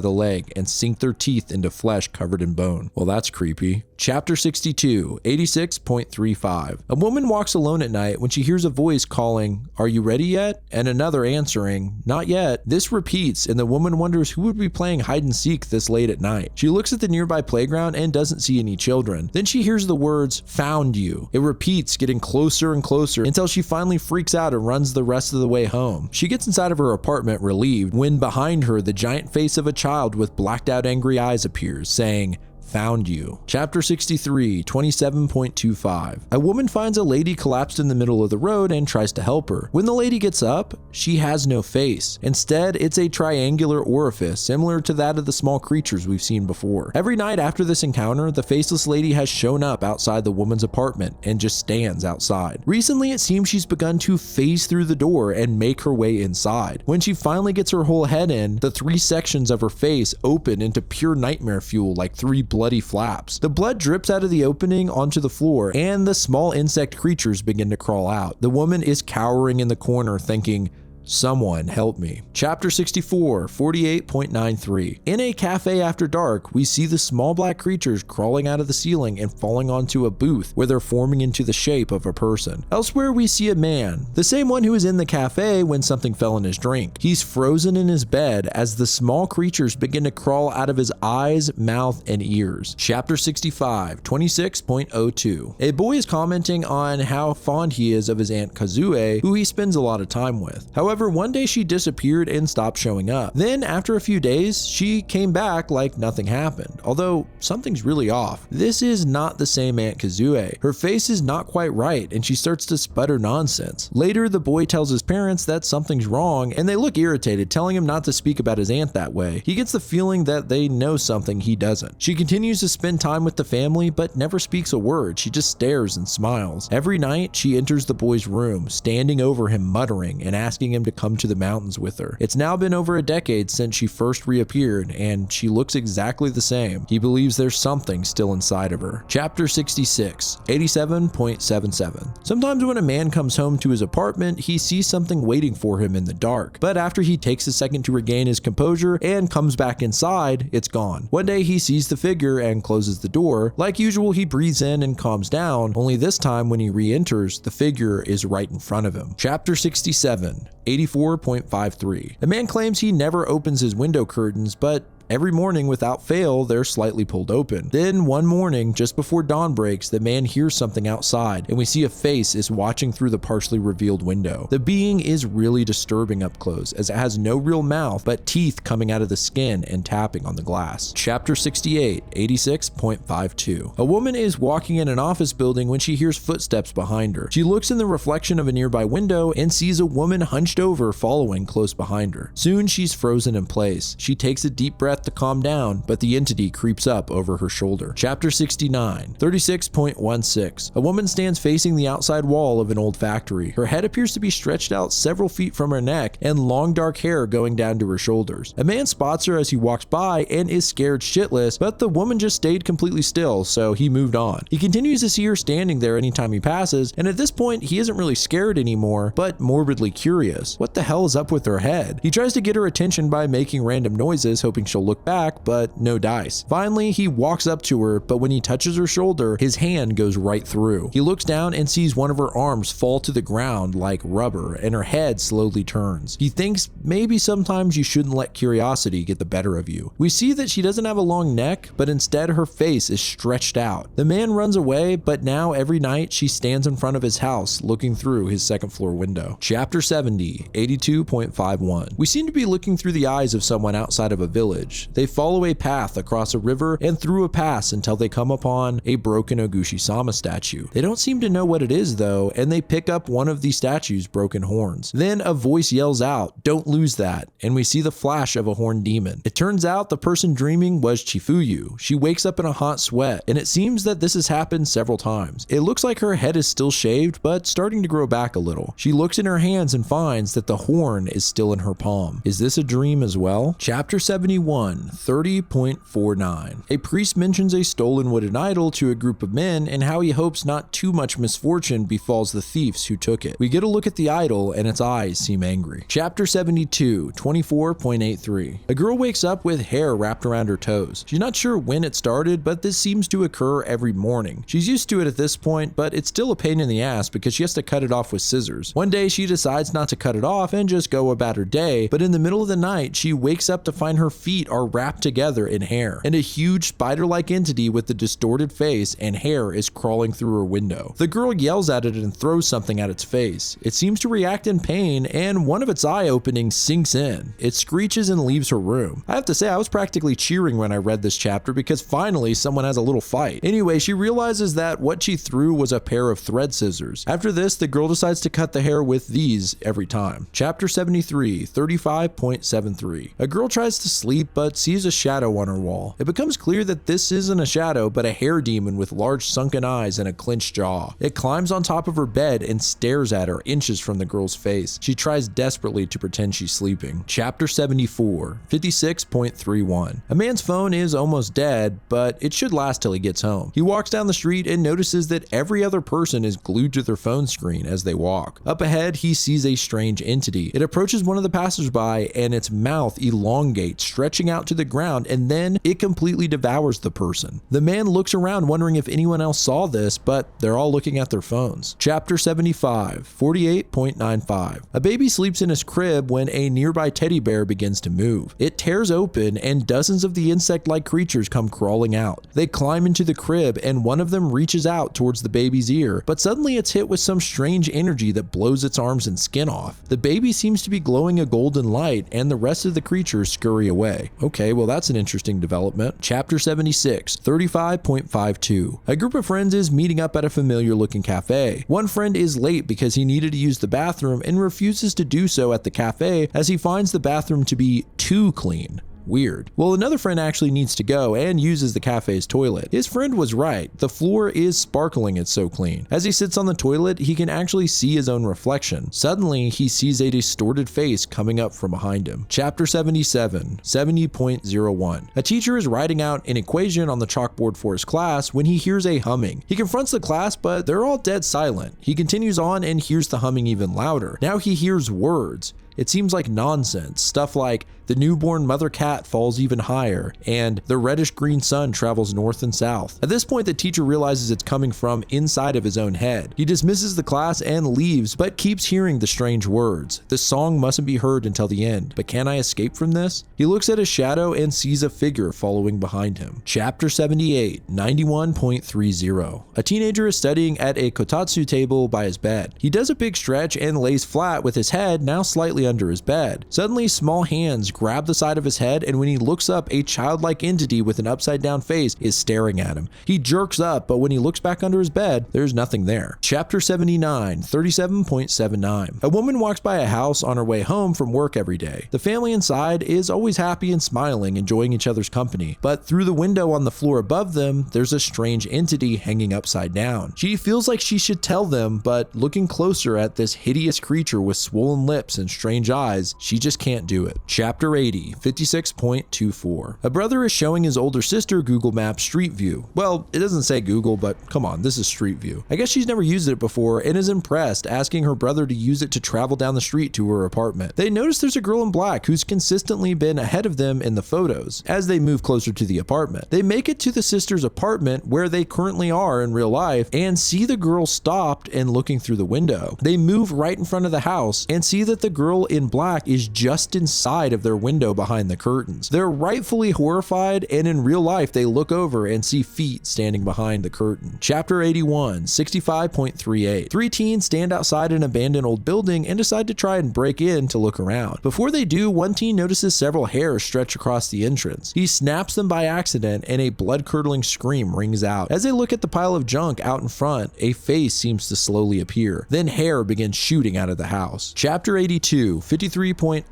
the leg and sink their teeth into flesh covered in bone." Well, that's creepy. Chapter 62, 86.35. A woman walks alone at night when she hears a voice calling, "Are you ready yet?" and another answering, "Not yet." This repeats, and the woman wonders who would be playing hide and seek this late at night. She looks at the nearby playground and doesn't see any children. Then she hears the words, "Found you." It repeats, getting closer and closer until she finally freaks out and runs the rest of the way home. She gets inside of her apartment relieved when behind her the giant face of a child with blacked out angry eyes appears, saying, "Found you." Chapter 63, 27.25. A woman finds a lady collapsed in the middle of the road and tries to help her. When the lady gets up, she has no face. Instead, it's a triangular orifice similar to that of the small creatures we've seen before. Every night after this encounter, the faceless lady has shown up outside the woman's apartment and just stands outside. Recently, it seems she's begun to phase through the door and make her way inside. When she finally gets her whole head in, the 3 sections of her face open into pure nightmare fuel like 3 bloody flaps. The blood drips out of the opening onto the floor, and the small insect creatures begin to crawl out. The woman is cowering in the corner thinking, "Someone help me." Chapter 64, 48.93. In a cafe after dark, we see the small black creatures crawling out of the ceiling and falling onto a booth where they're forming into the shape of a person. Elsewhere, we see a man, the same one who was in the cafe when something fell in his drink. He's frozen in his bed as the small creatures begin to crawl out of his eyes, mouth, and ears. Chapter 65, 26.02. A boy is commenting on how fond he is of his aunt Kazue, who he spends a lot of time with. However, one day she disappeared and stopped showing up. Then, after a few days, she came back like nothing happened, although something's really off. This is not the same Aunt Kazue. Her face is not quite right, and she starts to sputter nonsense. Later, the boy tells his parents that something's wrong, and they look irritated, telling him not to speak about his aunt that way. He gets the feeling that they know something he doesn't. She continues to spend time with the family, but never speaks a word. She just stares and smiles. Every night, she enters the boy's room, standing over him, muttering, and asking him to come to the mountains with her. It's now been over a decade since she first reappeared, and she looks exactly the same. He believes there's something still inside of her. Chapter 66, 87.77. Sometimes when a man comes home to his apartment, he sees something waiting for him in the dark, but after he takes a second to regain his composure and comes back inside, it's gone. One day he sees the figure and closes the door. Like usual, he breathes in and calms down, only this time when he re-enters, the figure is right in front of him. Chapter 67, 84.53. The man claims he never opens his window curtains, but Every morning without fail, they're slightly pulled open. Then one morning, just before dawn breaks, the man hears something outside, and we see a face is watching through the partially revealed window. The being is really disturbing up close, as it has no real mouth, but teeth coming out of the skin and tapping on the glass. Chapter 68, 86.52. A woman is walking in an office building when she hears footsteps behind her. She looks in the reflection of a nearby window and sees a woman hunched over following close behind her. Soon she's frozen in place. She takes a deep breath to calm down, but the entity creeps up over her shoulder. Chapter 69, 36.16. A woman stands facing the outside wall of an old factory. Her head appears to be stretched out several feet from her neck and long dark hair going down to her shoulders. A man spots her as he walks by and is scared shitless, but the woman just stayed completely still, so he moved on. He continues to see her standing there anytime he passes, and at this point he isn't really scared anymore, but morbidly curious. What the hell is up with her head? He tries to get her attention by making random noises, hoping she'll look back, but no dice. Finally, he walks up to her, but when he touches her shoulder, his hand goes right through. He looks down and sees one of her arms fall to the ground like rubber, and her head slowly turns. He thinks maybe sometimes you shouldn't let curiosity get the better of you. We see that she doesn't have a long neck, but instead her face is stretched out. The man runs away, but now every night she stands in front of his house looking through his second floor window. Chapter 70, 82.51. We seem to be looking through the eyes of someone outside of a village. They follow a path across a river and through a pass until they come upon a broken Oguchi-sama statue. They don't seem to know what it is though, and they pick up one of the statue's broken horns. Then a voice yells out, "Don't lose that," and we see the flash of a horned demon. It turns out the person dreaming was Chifuyu. She wakes up in a hot sweat, and it seems that this has happened several times. It looks like her head is still shaved, but starting to grow back a little. She looks in her hands and finds that the horn is still in her palm. Is this a dream as well? Chapter 71, 30.49. A priest mentions a stolen wooden idol to a group of men and how he hopes not too much misfortune befalls the thieves who took it. We get a look at the idol and its eyes seem angry. Chapter 72, 24.83. A girl wakes up with hair wrapped around her toes. She's not sure when it started, but this seems to occur every morning. She's used to it at this point, but it's still a pain in the ass because she has to cut it off with scissors. One day she decides not to cut it off and just go about her day, but in the middle of the night she wakes up to find her feet are wrapped together in hair, and a huge spider-like entity with a distorted face and hair is crawling through her window. The girl yells at it and throws something at its face. It seems to react in pain, and one of its eye openings sinks in. It screeches and leaves her room. I have to say, I was practically cheering when I read this chapter because finally someone has a little fight. Anyway, she realizes that what she threw was a pair of thread scissors. After this, the girl decides to cut the hair with these every time. Chapter 73, 35.73. A girl tries to sleep but sees a shadow on her wall. It becomes clear that this isn't a shadow but a hair demon with large sunken eyes and a clenched jaw. It climbs on top of her bed and stares at her inches from the girl's face. She tries desperately to pretend she's sleeping. Chapter 74, 56.31. A man's phone is almost dead, but it should last till he gets home. He walks down the street and notices that every other person is glued to their phone screen as they walk. Up ahead, he sees a strange entity. It approaches one of the passersby and its mouth elongates, stretching out to the ground, and then it completely devours the person. The man looks around wondering if anyone else saw this, but they're all looking at their phones. Chapter 75, 48.95. A baby sleeps in his crib when a nearby teddy bear begins to move. It tears open and dozens of the insect-like creatures come crawling out. They climb into the crib and one of them reaches out towards the baby's ear, but suddenly it's hit with some strange energy that blows its arms and skin off. The baby seems to be glowing a golden light and the rest of the creatures scurry away. Okay, well that's an interesting development. Chapter 76, 35.52. A group of friends is meeting up at a familiar looking cafe. One friend is late because he needed to use the bathroom and refuses to do so at the cafe as he finds the bathroom to be too clean. Weird. Well, another friend actually needs to go and uses the cafe's toilet. His friend was right. The floor is sparkling, it's so clean. As he sits on the toilet, he can actually see his own reflection. Suddenly, he sees a distorted face coming up from behind him. Chapter 77, 70.01. A teacher is writing out an equation on the chalkboard for his class when he hears a humming. He confronts the class, but they're all dead silent. He continues on and hears the humming even louder. Now he hears words. It seems like nonsense, stuff like, The newborn mother cat falls even higher, and the reddish-green sun travels north and south. At this point, the teacher realizes it's coming from inside of his own head. He dismisses the class and leaves, but keeps hearing the strange words. The song mustn't be heard until the end, but can I escape from this? He looks at his shadow and sees a figure following behind him. Chapter 78, 91.30. A teenager is studying at a kotatsu table by his bed. He does a big stretch and lays flat with his head now slightly under his bed. Suddenly, small hands grab the side of his head, and when he looks up, a childlike entity with an upside down face is staring at him. He jerks up, but when he looks back under his bed, there's nothing there. Chapter 79, 37.79. A woman walks by a house on her way home from work every day. The family inside is always happy and smiling, enjoying each other's company. But through the window on the floor above them, there's a strange entity hanging upside down. She feels like she should tell them, but looking closer at this hideous creature with swollen lips and strange eyes, she just can't do it. Chapter 80, 56.24. A brother is showing his older sister Google Maps Street View. Well, it doesn't say Google, but come on, this is Street View. I guess she's never used it before and is impressed, asking her brother to use it to travel down the street to her apartment. They notice there's a girl in black who's consistently been ahead of them in the photos. As they move closer to the apartment, they make it to the sister's apartment where they currently are in real life and see the girl stopped and looking through the window. They move right in front of the house and see that the girl in black is just inside of their window behind the curtains. They're rightfully horrified, and in real life they look over and see feet standing behind the curtain. Chapter 81, 65.38. Three teens stand outside an abandoned old building and decide to try and break in to look around. Before they do, one teen notices several hairs stretch across the entrance. He snaps them by accident and a blood-curdling scream rings out. As they look at the pile of junk out in front, a face seems to slowly appear. Then hair begins shooting out of the house. Chapter 82, 53.09.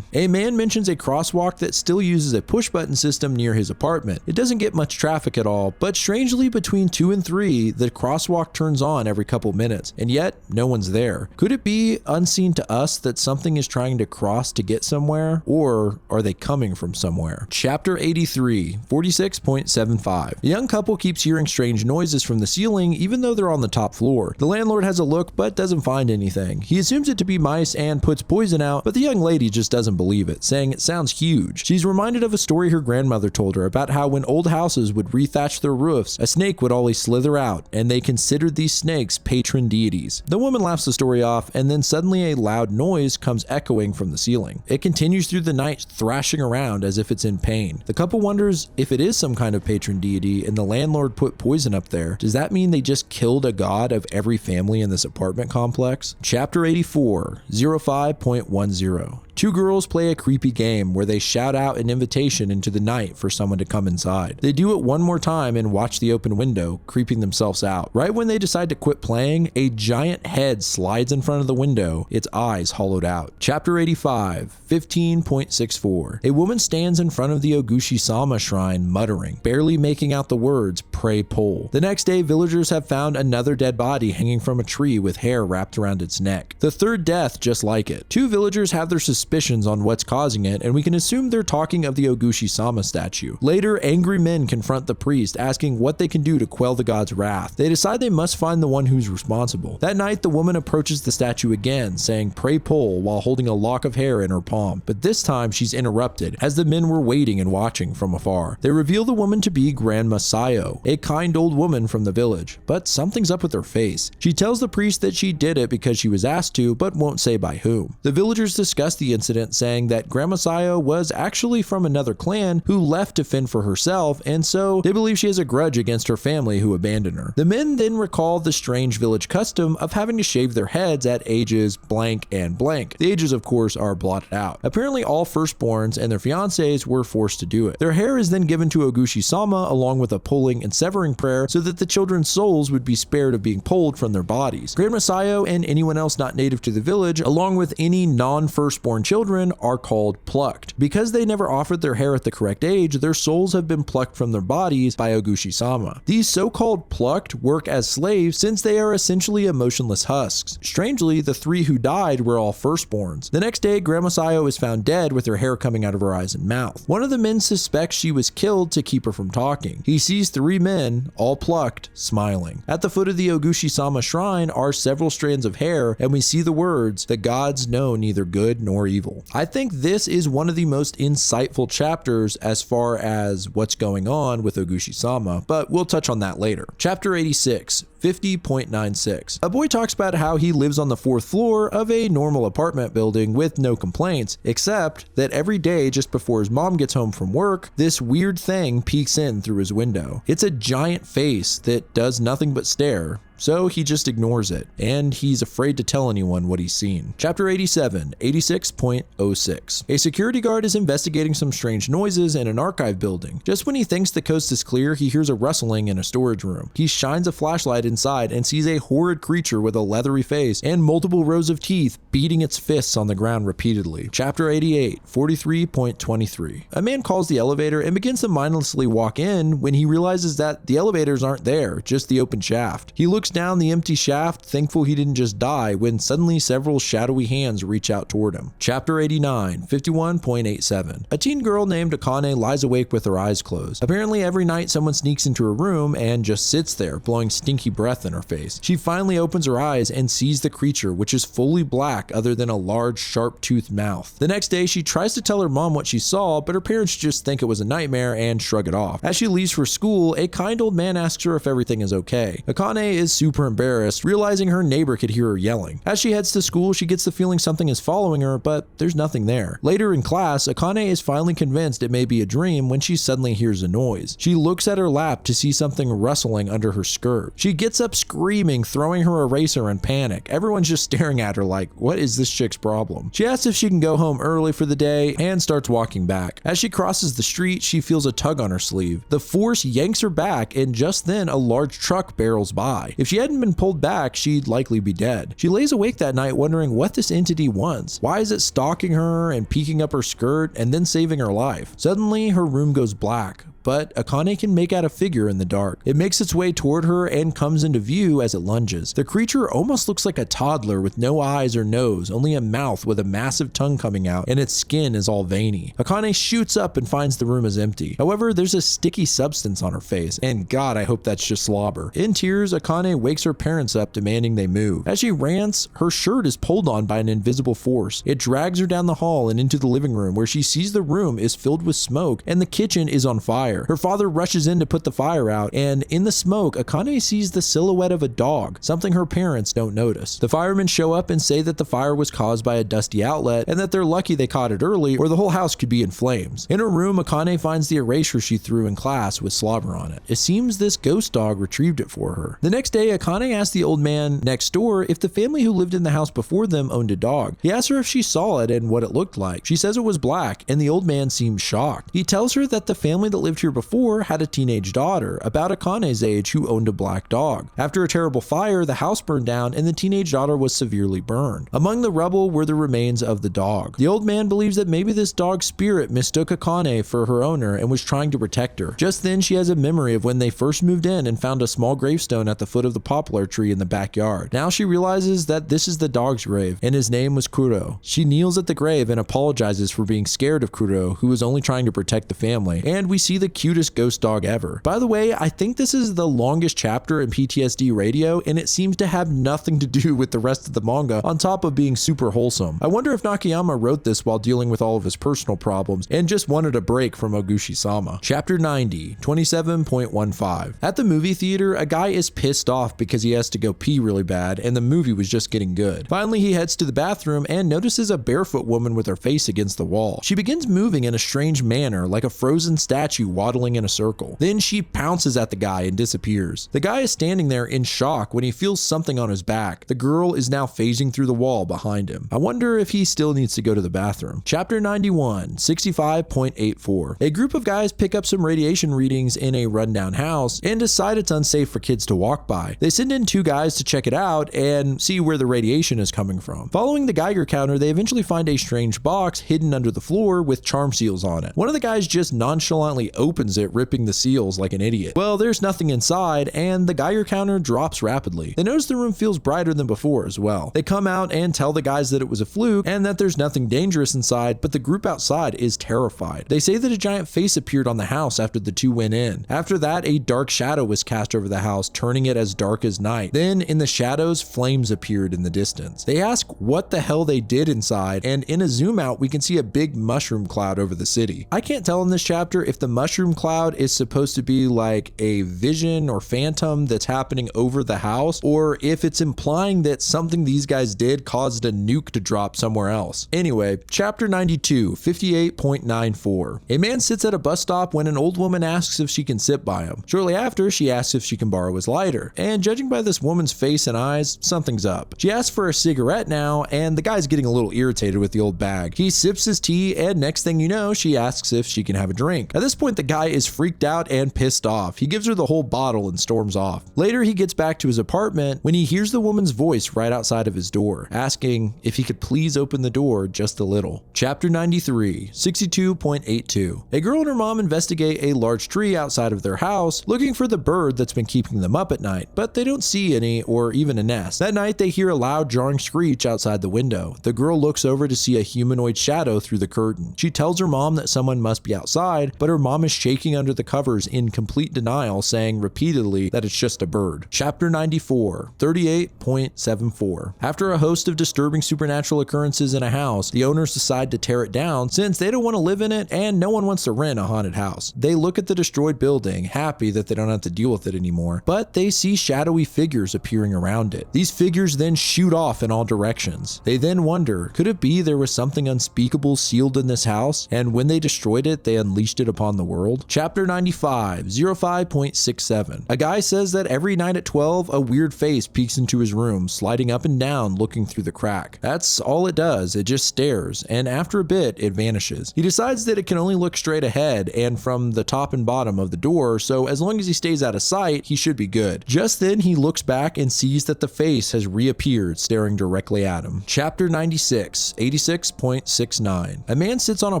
A man mentions a crosswalk that still uses a push-button system near his apartment. It doesn't get much traffic at all, but strangely between 2 and 3, the crosswalk turns on every couple minutes, and yet no one's there. Could it be unseen to us that something is trying to cross to get somewhere, or are they coming from somewhere? Chapter 83, 46.75. A young couple keeps hearing strange noises from the ceiling even though they're on the top floor. The landlord has a look but doesn't find anything. He assumes it to be mice and puts poison out, but the young lady just doesn't believe it, saying it sounds huge. She's reminded of a story her grandmother told her about how when old houses would rethatch their roofs, a snake would always slither out, and they considered these snakes patron deities. The woman laughs the story off, and then suddenly a loud noise comes echoing from the ceiling. It continues through the night, thrashing around as if it's in pain. The couple wonders if it is some kind of patron deity and the landlord put poison up there. Does that mean they just killed a god of every family in this apartment complex? Chapter 84, 05.10. Two girls play a creepy game where they shout out an invitation into the night for someone to come inside. They do it one more time and watch the open window, creeping themselves out. Right when they decide to quit playing, a giant head slides in front of the window, its eyes hollowed out. Chapter 85, 15.64. A woman stands in front of the Ogushi-sama shrine muttering, barely making out the words, "Pray pull." The next day, villagers have found another dead body hanging from a tree with hair wrapped around its neck. The third death just like it. Two villagers have their suspicions on what's causing it, and we can assume they're talking of the Ogushi-sama statue. Later, angry men confront the priest, asking what they can do to quell the god's wrath. They decide they must find the one who's responsible. That night, the woman approaches the statue again, saying "Pray pull" while holding a lock of hair in her palm. But this time, she's interrupted, as the men were waiting and watching from afar. They reveal the woman to be Grandma Sayo, a kind old woman from the village. But something's up with her face. She tells the priest that she did it because she was asked to, but won't say by whom. The villagers discuss the incident, saying that Grandma Sayo was actually from another clan who left to fend for herself, and so they believe she has a grudge against her family who abandoned her. The men then recall the strange village custom of having to shave their heads at ages blank and blank. The ages, of course, are blotted out. Apparently, all firstborns and their fiancés were forced to do it. Their hair is then given to Ogushi-sama along with a pulling and severing prayer so that the children's souls would be spared of being pulled from their bodies. Grandma Sayo and anyone else not native to the village, along with any non-firstborn children, are called plucked. Because they never offered their hair at the correct age, their souls have been plucked from their bodies by Ogushi-sama. These so-called plucked work as slaves since they are essentially emotionless husks. Strangely, the three who died were all firstborns. The next day, Grandma Sayo is found dead with her hair coming out of her eyes and mouth. One of the men suspects she was killed to keep her from talking. He sees three men, all plucked, smiling. At the foot of the Ogushi-sama shrine are several strands of hair, and we see the words, "The gods know neither good nor evil." evil. I think this is one of the most insightful chapters as far as what's going on with Oguchi-sama, but we'll touch on that later. Chapter 86, 50.96. A boy talks about how he lives on the 4th floor of a normal apartment building with no complaints, except that every day just before his mom gets home from work, this weird thing peeks in through his window. It's a giant face that does nothing but stare. So he just ignores it, and he's afraid to tell anyone what he's seen. Chapter 87, 86.06. A security guard is investigating some strange noises in an archive building. Just when he thinks the coast is clear, he hears a rustling in a storage room. He shines a flashlight inside and sees a horrid creature with a leathery face and multiple rows of teeth beating its fists on the ground repeatedly. Chapter 88, 43.23. A man calls the elevator and begins to mindlessly walk in when he realizes that the elevators aren't there, just the open shaft. He looks down the empty shaft, thankful he didn't just die, when suddenly several shadowy hands reach out toward him. Chapter 89, 51.87. A teen girl named Akane lies awake with her eyes closed. Apparently every night someone sneaks into her room and just sits there, blowing stinky breath in her face. She finally opens her eyes and sees the creature, which is fully black other than a large, sharp-toothed mouth. The next day she tries to tell her mom what she saw, but her parents just think it was a nightmare and shrug it off. As she leaves for school, a kind old man asks her if everything is okay. Akane is super embarrassed, realizing her neighbor could hear her yelling. As she heads to school, she gets the feeling something is following her, but there's nothing there. Later in class, Akane is finally convinced it may be a dream when she suddenly hears a noise. She looks at her lap to see something rustling under her skirt. She gets up screaming, throwing her eraser in panic. Everyone's just staring at her like, what is this chick's problem? She asks if she can go home early for the day and starts walking back. As she crosses the street, she feels a tug on her sleeve. The force yanks her back, and just then a large truck barrels by. If she hadn't been pulled back, she'd likely be dead. She lays awake that night wondering what this entity wants. Why is it stalking her and peeking up her skirt and then saving her life? Suddenly, her room goes black, but Akane can make out a figure in the dark. It makes its way toward her and comes into view as it lunges. The creature almost looks like a toddler with no eyes or nose, only a mouth with a massive tongue coming out, and its skin is all veiny. Akane shoots up and finds the room is empty. However, there's a sticky substance on her face, and God, I hope that's just slobber. In tears, Akane wakes her parents up demanding they move. As she rants, her shirt is pulled on by an invisible force. It drags her down the hall and into the living room, where she sees the room is filled with smoke and the kitchen is on fire. Her father rushes in to put the fire out, and in the smoke, Akane sees the silhouette of a dog, something her parents don't notice. The firemen show up and say that the fire was caused by a dusty outlet and that they're lucky they caught it early or the whole house could be in flames. In her room, Akane finds the eraser she threw in class with slobber on it. It seems this ghost dog retrieved it for her. The next day, Akane asks the old man next door if the family who lived in the house before them owned a dog. He asks her if she saw it and what it looked like. She says it was black, and the old man seems shocked. He tells her that the family that lived here before had a teenage daughter, about Akane's age, who owned a black dog. After a terrible fire, the house burned down and the teenage daughter was severely burned. Among the rubble were the remains of the dog. The old man believes that maybe this dog's spirit mistook Akane for her owner and was trying to protect her. Just then, she has a memory of when they first moved in and found a small gravestone at the foot of the poplar tree in the backyard. Now she realizes that this is the dog's grave, and his name was Kuro. She kneels at the grave and apologizes for being scared of Kuro, who was only trying to protect the family, and we see the cutest ghost dog ever. By the way, I think this is the longest chapter in PTSD Radio, and it seems to have nothing to do with the rest of the manga, on top of being super wholesome. I wonder if Nakayama wrote this while dealing with all of his personal problems and just wanted a break from Oguchi-sama. Chapter 90, 27.15. At the movie theater, a guy is pissed off because he has to go pee really bad, and the movie was just getting good. Finally, he heads to the bathroom and notices a barefoot woman with her face against the wall. She begins moving in a strange manner, like a frozen statue waddling in a circle. Then she pounces at the guy and disappears. The guy is standing there in shock when he feels something on his back. The girl is now phasing through the wall behind him. I wonder if he still needs to go to the bathroom. Chapter 91, 65.84. A group of guys pick up some radiation readings in a rundown house and decide it's unsafe for kids to walk by. They send in 2 guys to check it out and see where the radiation is coming from. Following the Geiger counter, they eventually find a strange box hidden under the floor with charm seals on it. One of the guys just nonchalantly opens opens it, ripping the seals like an idiot. Well, there's nothing inside, and the Geiger counter drops rapidly. They notice the room feels brighter than before as well. They come out and tell the guys that it was a fluke and that there's nothing dangerous inside, but the group outside is terrified. They say that a giant face appeared on the house after the two went in. After that, a dark shadow was cast over the house, turning it as dark as night. Then, in the shadows, flames appeared in the distance. They ask what the hell they did inside, and in a zoom out, we can see a big mushroom cloud over the city. I can't tell in this chapter if the mushroom cloud is supposed to be like a vision or phantom that's happening over the house, or if it's implying that something these guys did caused a nuke to drop somewhere else. Anyway, chapter 92, 58.94. A man sits at a bus stop when an old woman asks if she can sit by him. Shortly after, she asks if she can borrow his lighter, and judging by this woman's face and eyes, something's up. She asks for a cigarette now, and the guy's getting a little irritated with the old bag. He sips his tea, and next thing you know, she asks if she can have a drink. At this point, the guy is freaked out and pissed off. He gives her the whole bottle and storms off. Later, he gets back to his apartment when he hears the woman's voice right outside of his door, asking if he could please open the door just a little. Chapter 93, 62.82. A girl and her mom investigate a large tree outside of their house, looking for the bird that's been keeping them up at night, but they don't see any or even a nest. That night, they hear a loud jarring screech outside the window. The girl looks over to see a humanoid shadow through the curtain. She tells her mom that someone must be outside, but her mom is shaking under the covers in complete denial, saying repeatedly that it's just a bird. Chapter 94, 38.74. After a host of disturbing supernatural occurrences in a house, the owners decide to tear it down since they don't want to live in it and no one wants to rent a haunted house. They look at the destroyed building, happy that they don't have to deal with it anymore, but they see shadowy figures appearing around it. These figures then shoot off in all directions. They then wonder, could it be there was something unspeakable sealed in this house, and when they destroyed it, they unleashed it upon the world? Chapter 95, 05.67. A guy says that every night at 12, a weird face peeks into his room, sliding up and down, looking through the crack. That's all it does, it just stares, and after a bit, it vanishes. He decides that it can only look straight ahead and from the top and bottom of the door, so as long as he stays out of sight, he should be good. Just then, he looks back and sees that the face has reappeared, staring directly at him. Chapter 96, 86.69. A man sits on a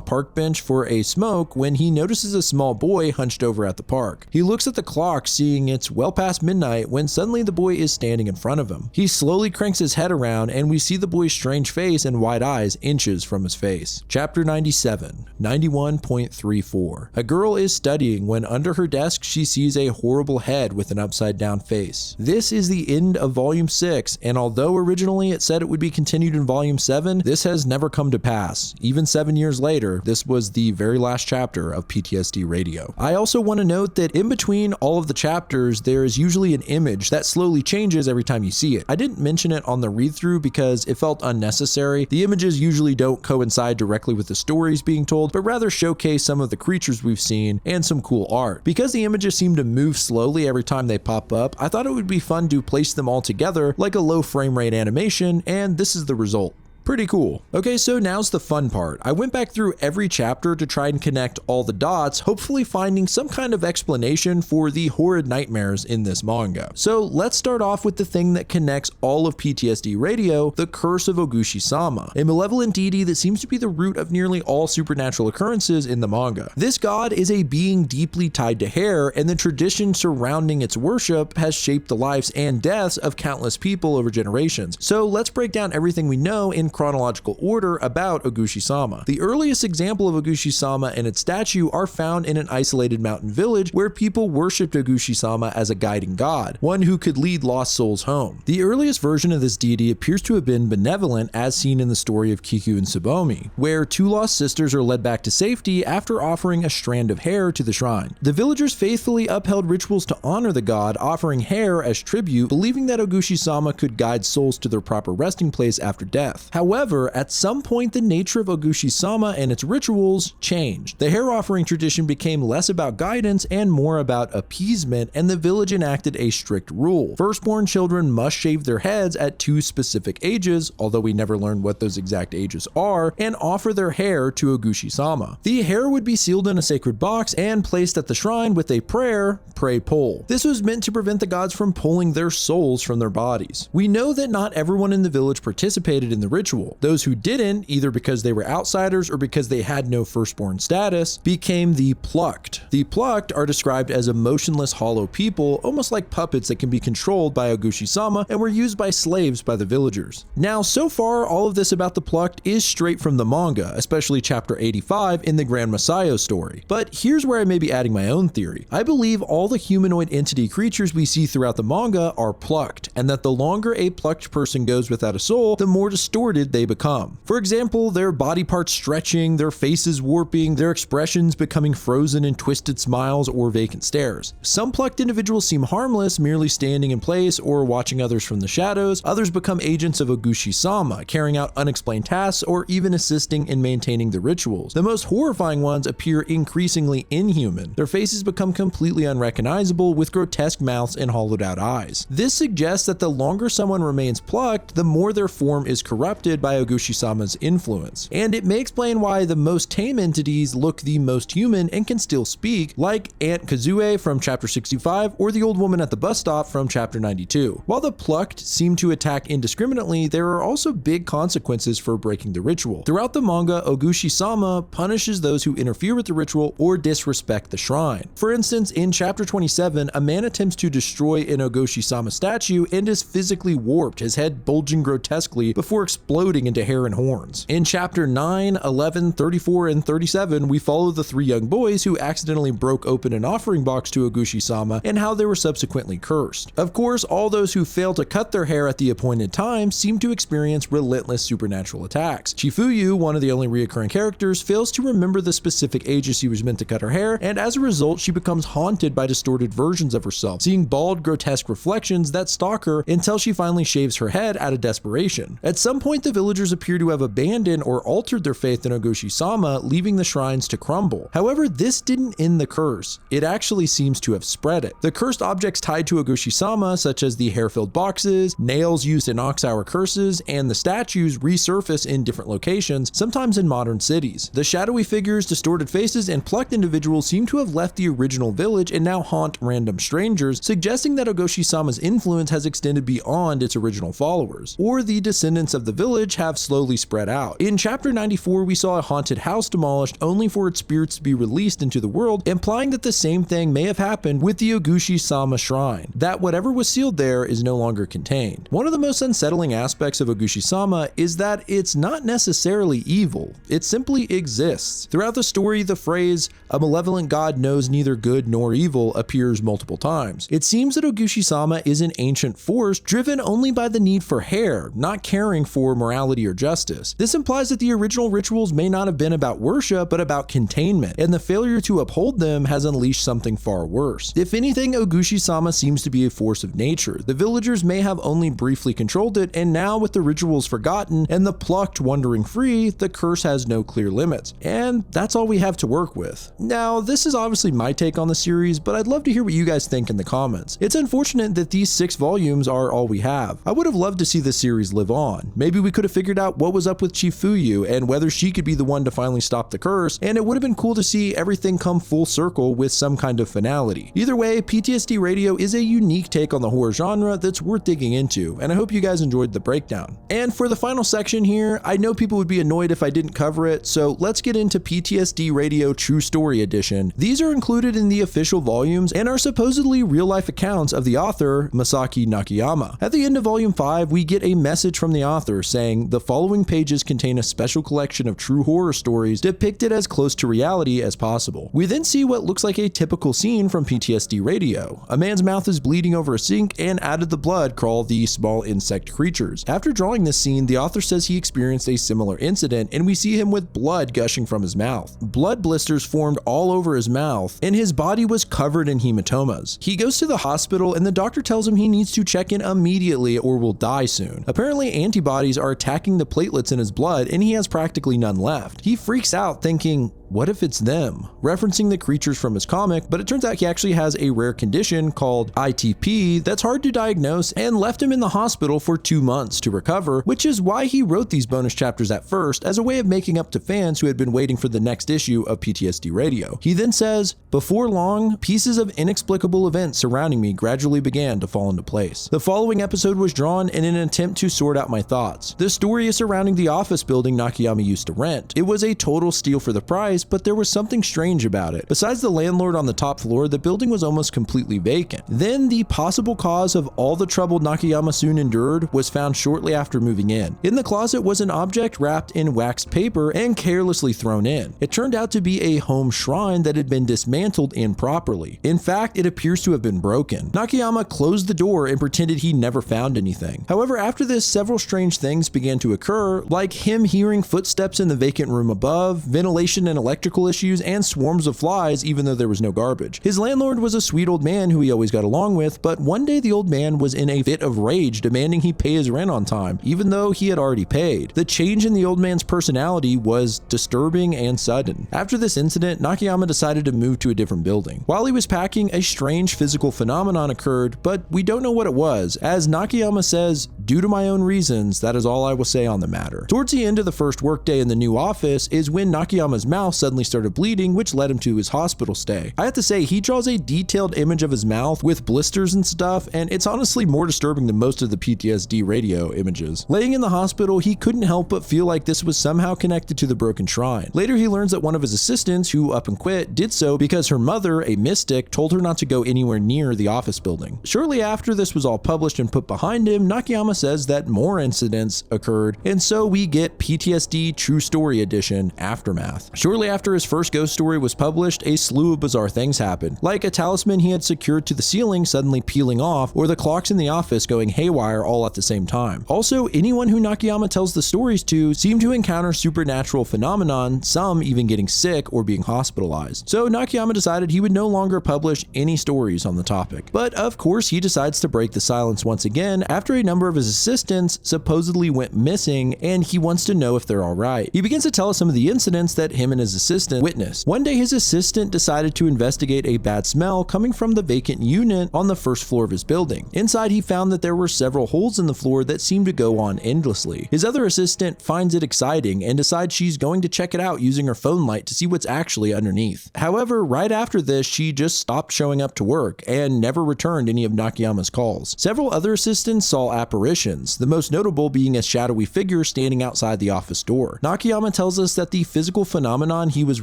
park bench for a smoke when he notices a small boy hunched over at the park. He looks at the clock, seeing it's well past midnight, when suddenly the boy is standing in front of him. He slowly cranks his head around, and we see the boy's strange face and wide eyes inches from his face. Chapter 97, 91.34. A girl is studying when under her desk she sees a horrible head with an upside down face. This is the end of volume 6, and although originally it said it would be continued in volume 7, this has never come to pass. Even 7 years later, this was the very last chapter of PTSD Radio. I also want to note that in between all of the chapters, there is usually an image that slowly changes every time you see it. I didn't mention it on the read through because it felt unnecessary. The images usually don't coincide directly with the stories being told, but rather showcase some of the creatures we've seen and some cool art. Because the images seem to move slowly every time they pop up, I thought it would be fun to place them all together like a low frame rate animation, and this is the result. Pretty cool. Okay, so now's the fun part. I went back through every chapter to try and connect all the dots, hopefully finding some kind of explanation for the horrid nightmares in this manga. So let's start off with the thing that connects all of PTSD Radio, the Curse of Oguchi-sama, a malevolent deity that seems to be the root of nearly all supernatural occurrences in the manga. This god is a being deeply tied to hair, and the tradition surrounding its worship has shaped the lives and deaths of countless people over generations. So let's break down everything we know in chronological order about Oguchi-sama. The earliest example of Oguchi-sama and its statue are found in an isolated mountain village where people worshipped Oguchi-sama as a guiding god, one who could lead lost souls home. The earliest version of this deity appears to have been benevolent, as seen in the story of Kiku and Tsubomi, where two lost sisters are led back to safety after offering a strand of hair to the shrine. The villagers faithfully upheld rituals to honor the god, offering hair as tribute, believing that Oguchi-sama could guide souls to their proper resting place after death. However, at some point the nature of Oguchi-sama and its rituals changed. The hair offering tradition became less about guidance and more about appeasement, and the village enacted a strict rule. Firstborn children must shave their heads at 2 specific ages, although we never learned what those exact ages are, and offer their hair to Oguchi-sama. The hair would be sealed in a sacred box and placed at the shrine with a prayer, pray pull. This was meant to prevent the gods from pulling their souls from their bodies. We know that not everyone in the village participated in the ritual, ritual. Those who didn't, either because they were outsiders or because they had no firstborn status, became the plucked. The plucked are described as emotionless, hollow people, almost like puppets that can be controlled by Oguchi-sama and were used by slaves by the villagers. Now, so far, all of this about the plucked is straight from the manga, especially chapter 85 in the Grand Masayo story. But here's where I may be adding my own theory. I believe all the humanoid entity creatures we see throughout the manga are plucked, and that the longer a plucked person goes without a soul, the more distorted they become. For example, their body parts stretching, their faces warping, their expressions becoming frozen in twisted smiles or vacant stares. Some plucked individuals seem harmless, merely standing in place or watching others from the shadows. Others become agents of Oguchi-sama, carrying out unexplained tasks or even assisting in maintaining the rituals. The most horrifying ones appear increasingly inhuman. Their faces become completely unrecognizable with grotesque mouths and hollowed out eyes. This suggests that the longer someone remains plucked, the more their form is corrupted by Oguchi-sama's influence. And it may explain why the most tame entities look the most human and can still speak, like Aunt Kazue from chapter 65 or the old woman at the bus stop from chapter 92. While the plucked seem to attack indiscriminately, there are also big consequences for breaking the ritual. Throughout the manga, Oguchi-sama punishes those who interfere with the ritual or disrespect the shrine. For instance, in chapter 27, a man attempts to destroy an Oguchi-sama statue and is physically warped, his head bulging grotesquely before exploding into hair and horns. In chapter 9, 11, 34, and 37, we follow the three young boys who accidentally broke open an offering box to Oguchi-sama and how they were subsequently cursed. Of course, all those who fail to cut their hair at the appointed time seem to experience relentless supernatural attacks. Chifuyu, one of the only recurring characters, fails to remember the specific age she was meant to cut her hair, and as a result, she becomes haunted by distorted versions of herself, seeing bald, grotesque reflections that stalk her until she finally shaves her head out of desperation. At some point, the villagers appear to have abandoned or altered their faith in Oguchi-sama, leaving the shrines to crumble. However, this didn't end the curse. It actually seems to have spread it. The cursed objects tied to Oguchi-sama, such as the hair-filled boxes, nails used in Ox-hour curses, and the statues resurface in different locations, sometimes in modern cities. The shadowy figures, distorted faces, and plucked individuals seem to have left the original village and now haunt random strangers, suggesting that Oguchi-sama's influence has extended beyond its original followers, or the descendants of the village have slowly spread out. In chapter 94, we saw a haunted house demolished only for its spirits to be released into the world, implying that the same thing may have happened with the Oguchi-sama shrine, that whatever was sealed there is no longer contained. One of the most unsettling aspects of Oguchi-sama is that it's not necessarily evil, it simply exists. Throughout the story, the phrase, "a malevolent god knows neither good nor evil," appears multiple times. It seems that Oguchi-sama is an ancient force driven only by the need for hair, not caring for morality or justice. This implies that the original rituals may not have been about worship, but about containment, and the failure to uphold them has unleashed something far worse. If anything, Oguchi-sama seems to be a force of nature. The villagers may have only briefly controlled it, and now with the rituals forgotten and the plucked wandering free, the curse has no clear limits. And that's all we have to work with. Now, this is obviously my take on the series, but I'd love to hear what you guys think in the comments. It's unfortunate that these 6 volumes are all we have. I would have loved to see this series live on. Maybe we could have figured out what was up with Chifuyu and whether she could be the one to finally stop the curse, and it would have been cool to see everything come full circle with some kind of finality. Either way, PTSD Radio is a unique take on the horror genre that's worth digging into, and I hope you guys enjoyed the breakdown. And for the final section here, I know people would be annoyed if I didn't cover it, so let's get into PTSD Radio True Story Edition. These are included in the official volumes and are supposedly real-life accounts of the author, Masaki Nakayama. At the end of volume 5, we get a message from the author saying the following pages contain a special collection of true horror stories depicted as close to reality as possible. We then see what looks like a typical scene from PTSD Radio. A man's mouth is bleeding over a sink, and out of the blood crawl the small insect creatures. After drawing this scene, the author says he experienced a similar incident, and we see him with blood gushing from his mouth. Blood blisters formed all over his mouth, and his body was covered in hematomas. He goes to the hospital, and the doctor tells him he needs to check in immediately or will die soon. Apparently, antibodies are attacking the platelets in his blood, and he has practically none left. He freaks out, thinking, what if it's them? Referencing the creatures from his comic, but it turns out he actually has a rare condition called ITP that's hard to diagnose and left him in the hospital for 2 months to recover, which is why he wrote these bonus chapters at first as a way of making up to fans who had been waiting for the next issue of PTSD Radio. He then says, "Before long, pieces of inexplicable events surrounding me gradually began to fall into place. The following episode was drawn in an attempt to sort out my thoughts. The story is surrounding the office building Nakayama used to rent. It was a total steal for the price, but there was something strange about it. Besides the landlord on the top floor, the building was almost completely vacant. Then the possible cause of all the trouble Nakayama soon endured was found shortly after moving in. In the closet was an object wrapped in waxed paper and carelessly thrown in. It turned out to be a home shrine that had been dismantled improperly. In fact, it appears to have been broken. Nakayama closed the door and pretended he never found anything. However, after this, several strange things began to occur, like him hearing footsteps in the vacant room above, ventilation and electrical issues, and swarms of flies even though there was no garbage. His landlord was a sweet old man who he always got along with, but one day the old man was in a fit of rage demanding he pay his rent on time, even though he had already paid. The change in the old man's personality was disturbing and sudden. After this incident, Nakayama decided to move to a different building. While he was packing, a strange physical phenomenon occurred, but we don't know what it was. As Nakayama says, "Due to my own reasons, that is all I will say on the matter." Towards the end of the first workday in the new office is when Nakayama's mouth suddenly started bleeding, which led him to his hospital stay. I have to say, he draws a detailed image of his mouth with blisters and stuff, and it's honestly more disturbing than most of the PTSD radio images. Laying in the hospital, he couldn't help but feel like this was somehow connected to the broken shrine. Later, he learns that one of his assistants, who up and quit, did so because her mother, a mystic, told her not to go anywhere near the office building. Shortly after this was all published and put behind him, Nakayama says that more incidents occurred, and so we get PTSD True Story Edition Aftermath. Shortly after his first ghost story was published, a slew of bizarre things happened, like a talisman he had secured to the ceiling suddenly peeling off, or the clocks in the office going haywire all at the same time. Also, anyone who Nakayama tells the stories to seem to encounter supernatural phenomenon, some even getting sick or being hospitalized. So Nakayama decided he would no longer publish any stories on the topic. But of course, he decides to break the silence once again after a number of his assistants supposedly went missing, and he wants to know if they're alright. He begins to tell us some of the incidents that him and his assistant witnessed. One day, his assistant decided to investigate a bad smell coming from the vacant unit on the first floor of his building. Inside, he found that there were several holes in the floor that seemed to go on endlessly. His other assistant finds it exciting and decides she's going to check it out using her phone light to see what's actually underneath. However, right after this, she just stopped showing up to work and never returned any of Nakayama's calls. Several other assistants saw apparitions, the most notable being a shadowy figure standing outside the office door. Nakayama tells us that the physical phenomenon he was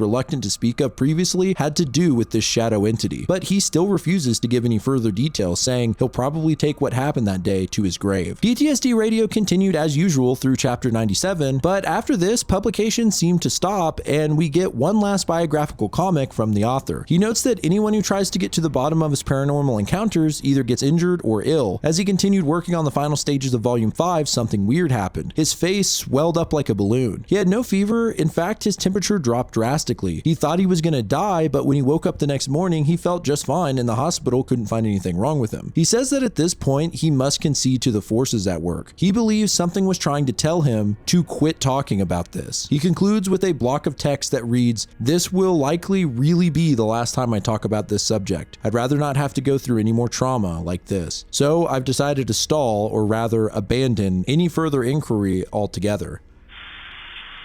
reluctant to speak of previously had to do with this shadow entity, but he still refuses to give any further details, saying he'll probably take what happened that day to his grave. PTSD Radio continued as usual through chapter 97, but after this, publication seemed to stop, and we get one last biographical comic from the author. He notes that anyone who tries to get to the bottom of his paranormal encounters either gets injured or ill. As he continued working on the final stages of volume 5, something weird happened. His face swelled up like a balloon. He had no fever. In fact, his temperature dropped drastically. He thought he was going to die, but when he woke up the next morning, he felt just fine and the hospital couldn't find anything wrong with him. He says that at this point, he must concede to the forces at work. He believes something was trying to tell him to quit talking about this. He concludes with a block of text that reads, "This will likely really be the last time I talk about this subject. I'd rather not have to go through any more trauma like this. So I've decided to stall, or rather abandon, any further inquiry altogether."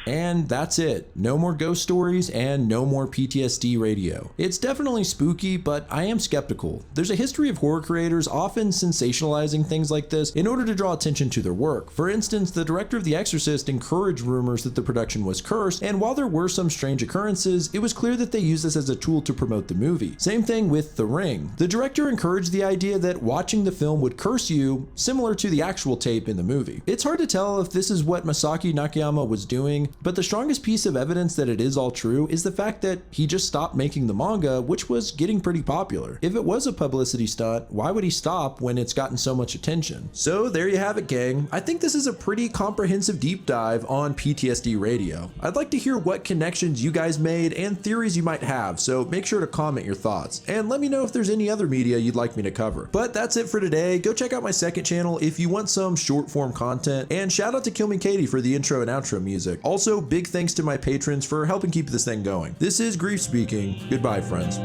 And that's it. No more ghost stories and no more PTSD radio. It's definitely spooky, but I am skeptical. There's a history of horror creators often sensationalizing things like this in order to draw attention to their work. For instance, the director of The Exorcist encouraged rumors that the production was cursed, and while there were some strange occurrences, it was clear that they used this as a tool to promote the movie. Same thing with The Ring. The director encouraged the idea that watching the film would curse you, similar to the actual tape in the movie. It's hard to tell if this is what Masaki Nakayama was doing, but the strongest piece of evidence that it is all true is the fact that he just stopped making the manga, which was getting pretty popular. If it was a publicity stunt, why would he stop when it's gotten so much attention? So there you have it, gang. I think this is a pretty comprehensive deep dive on PTSD radio. I'd like to hear what connections you guys made and theories you might have, so make sure to comment your thoughts and let me know if there's any other media you'd like me to cover. But that's it for today. Go check out my second channel if you want some short form content, and shout out to Kill Me Katie for the intro and outro music. Also, Also, big thanks to my patrons for helping keep this thing going. This is Grief Speaking. Goodbye, friends.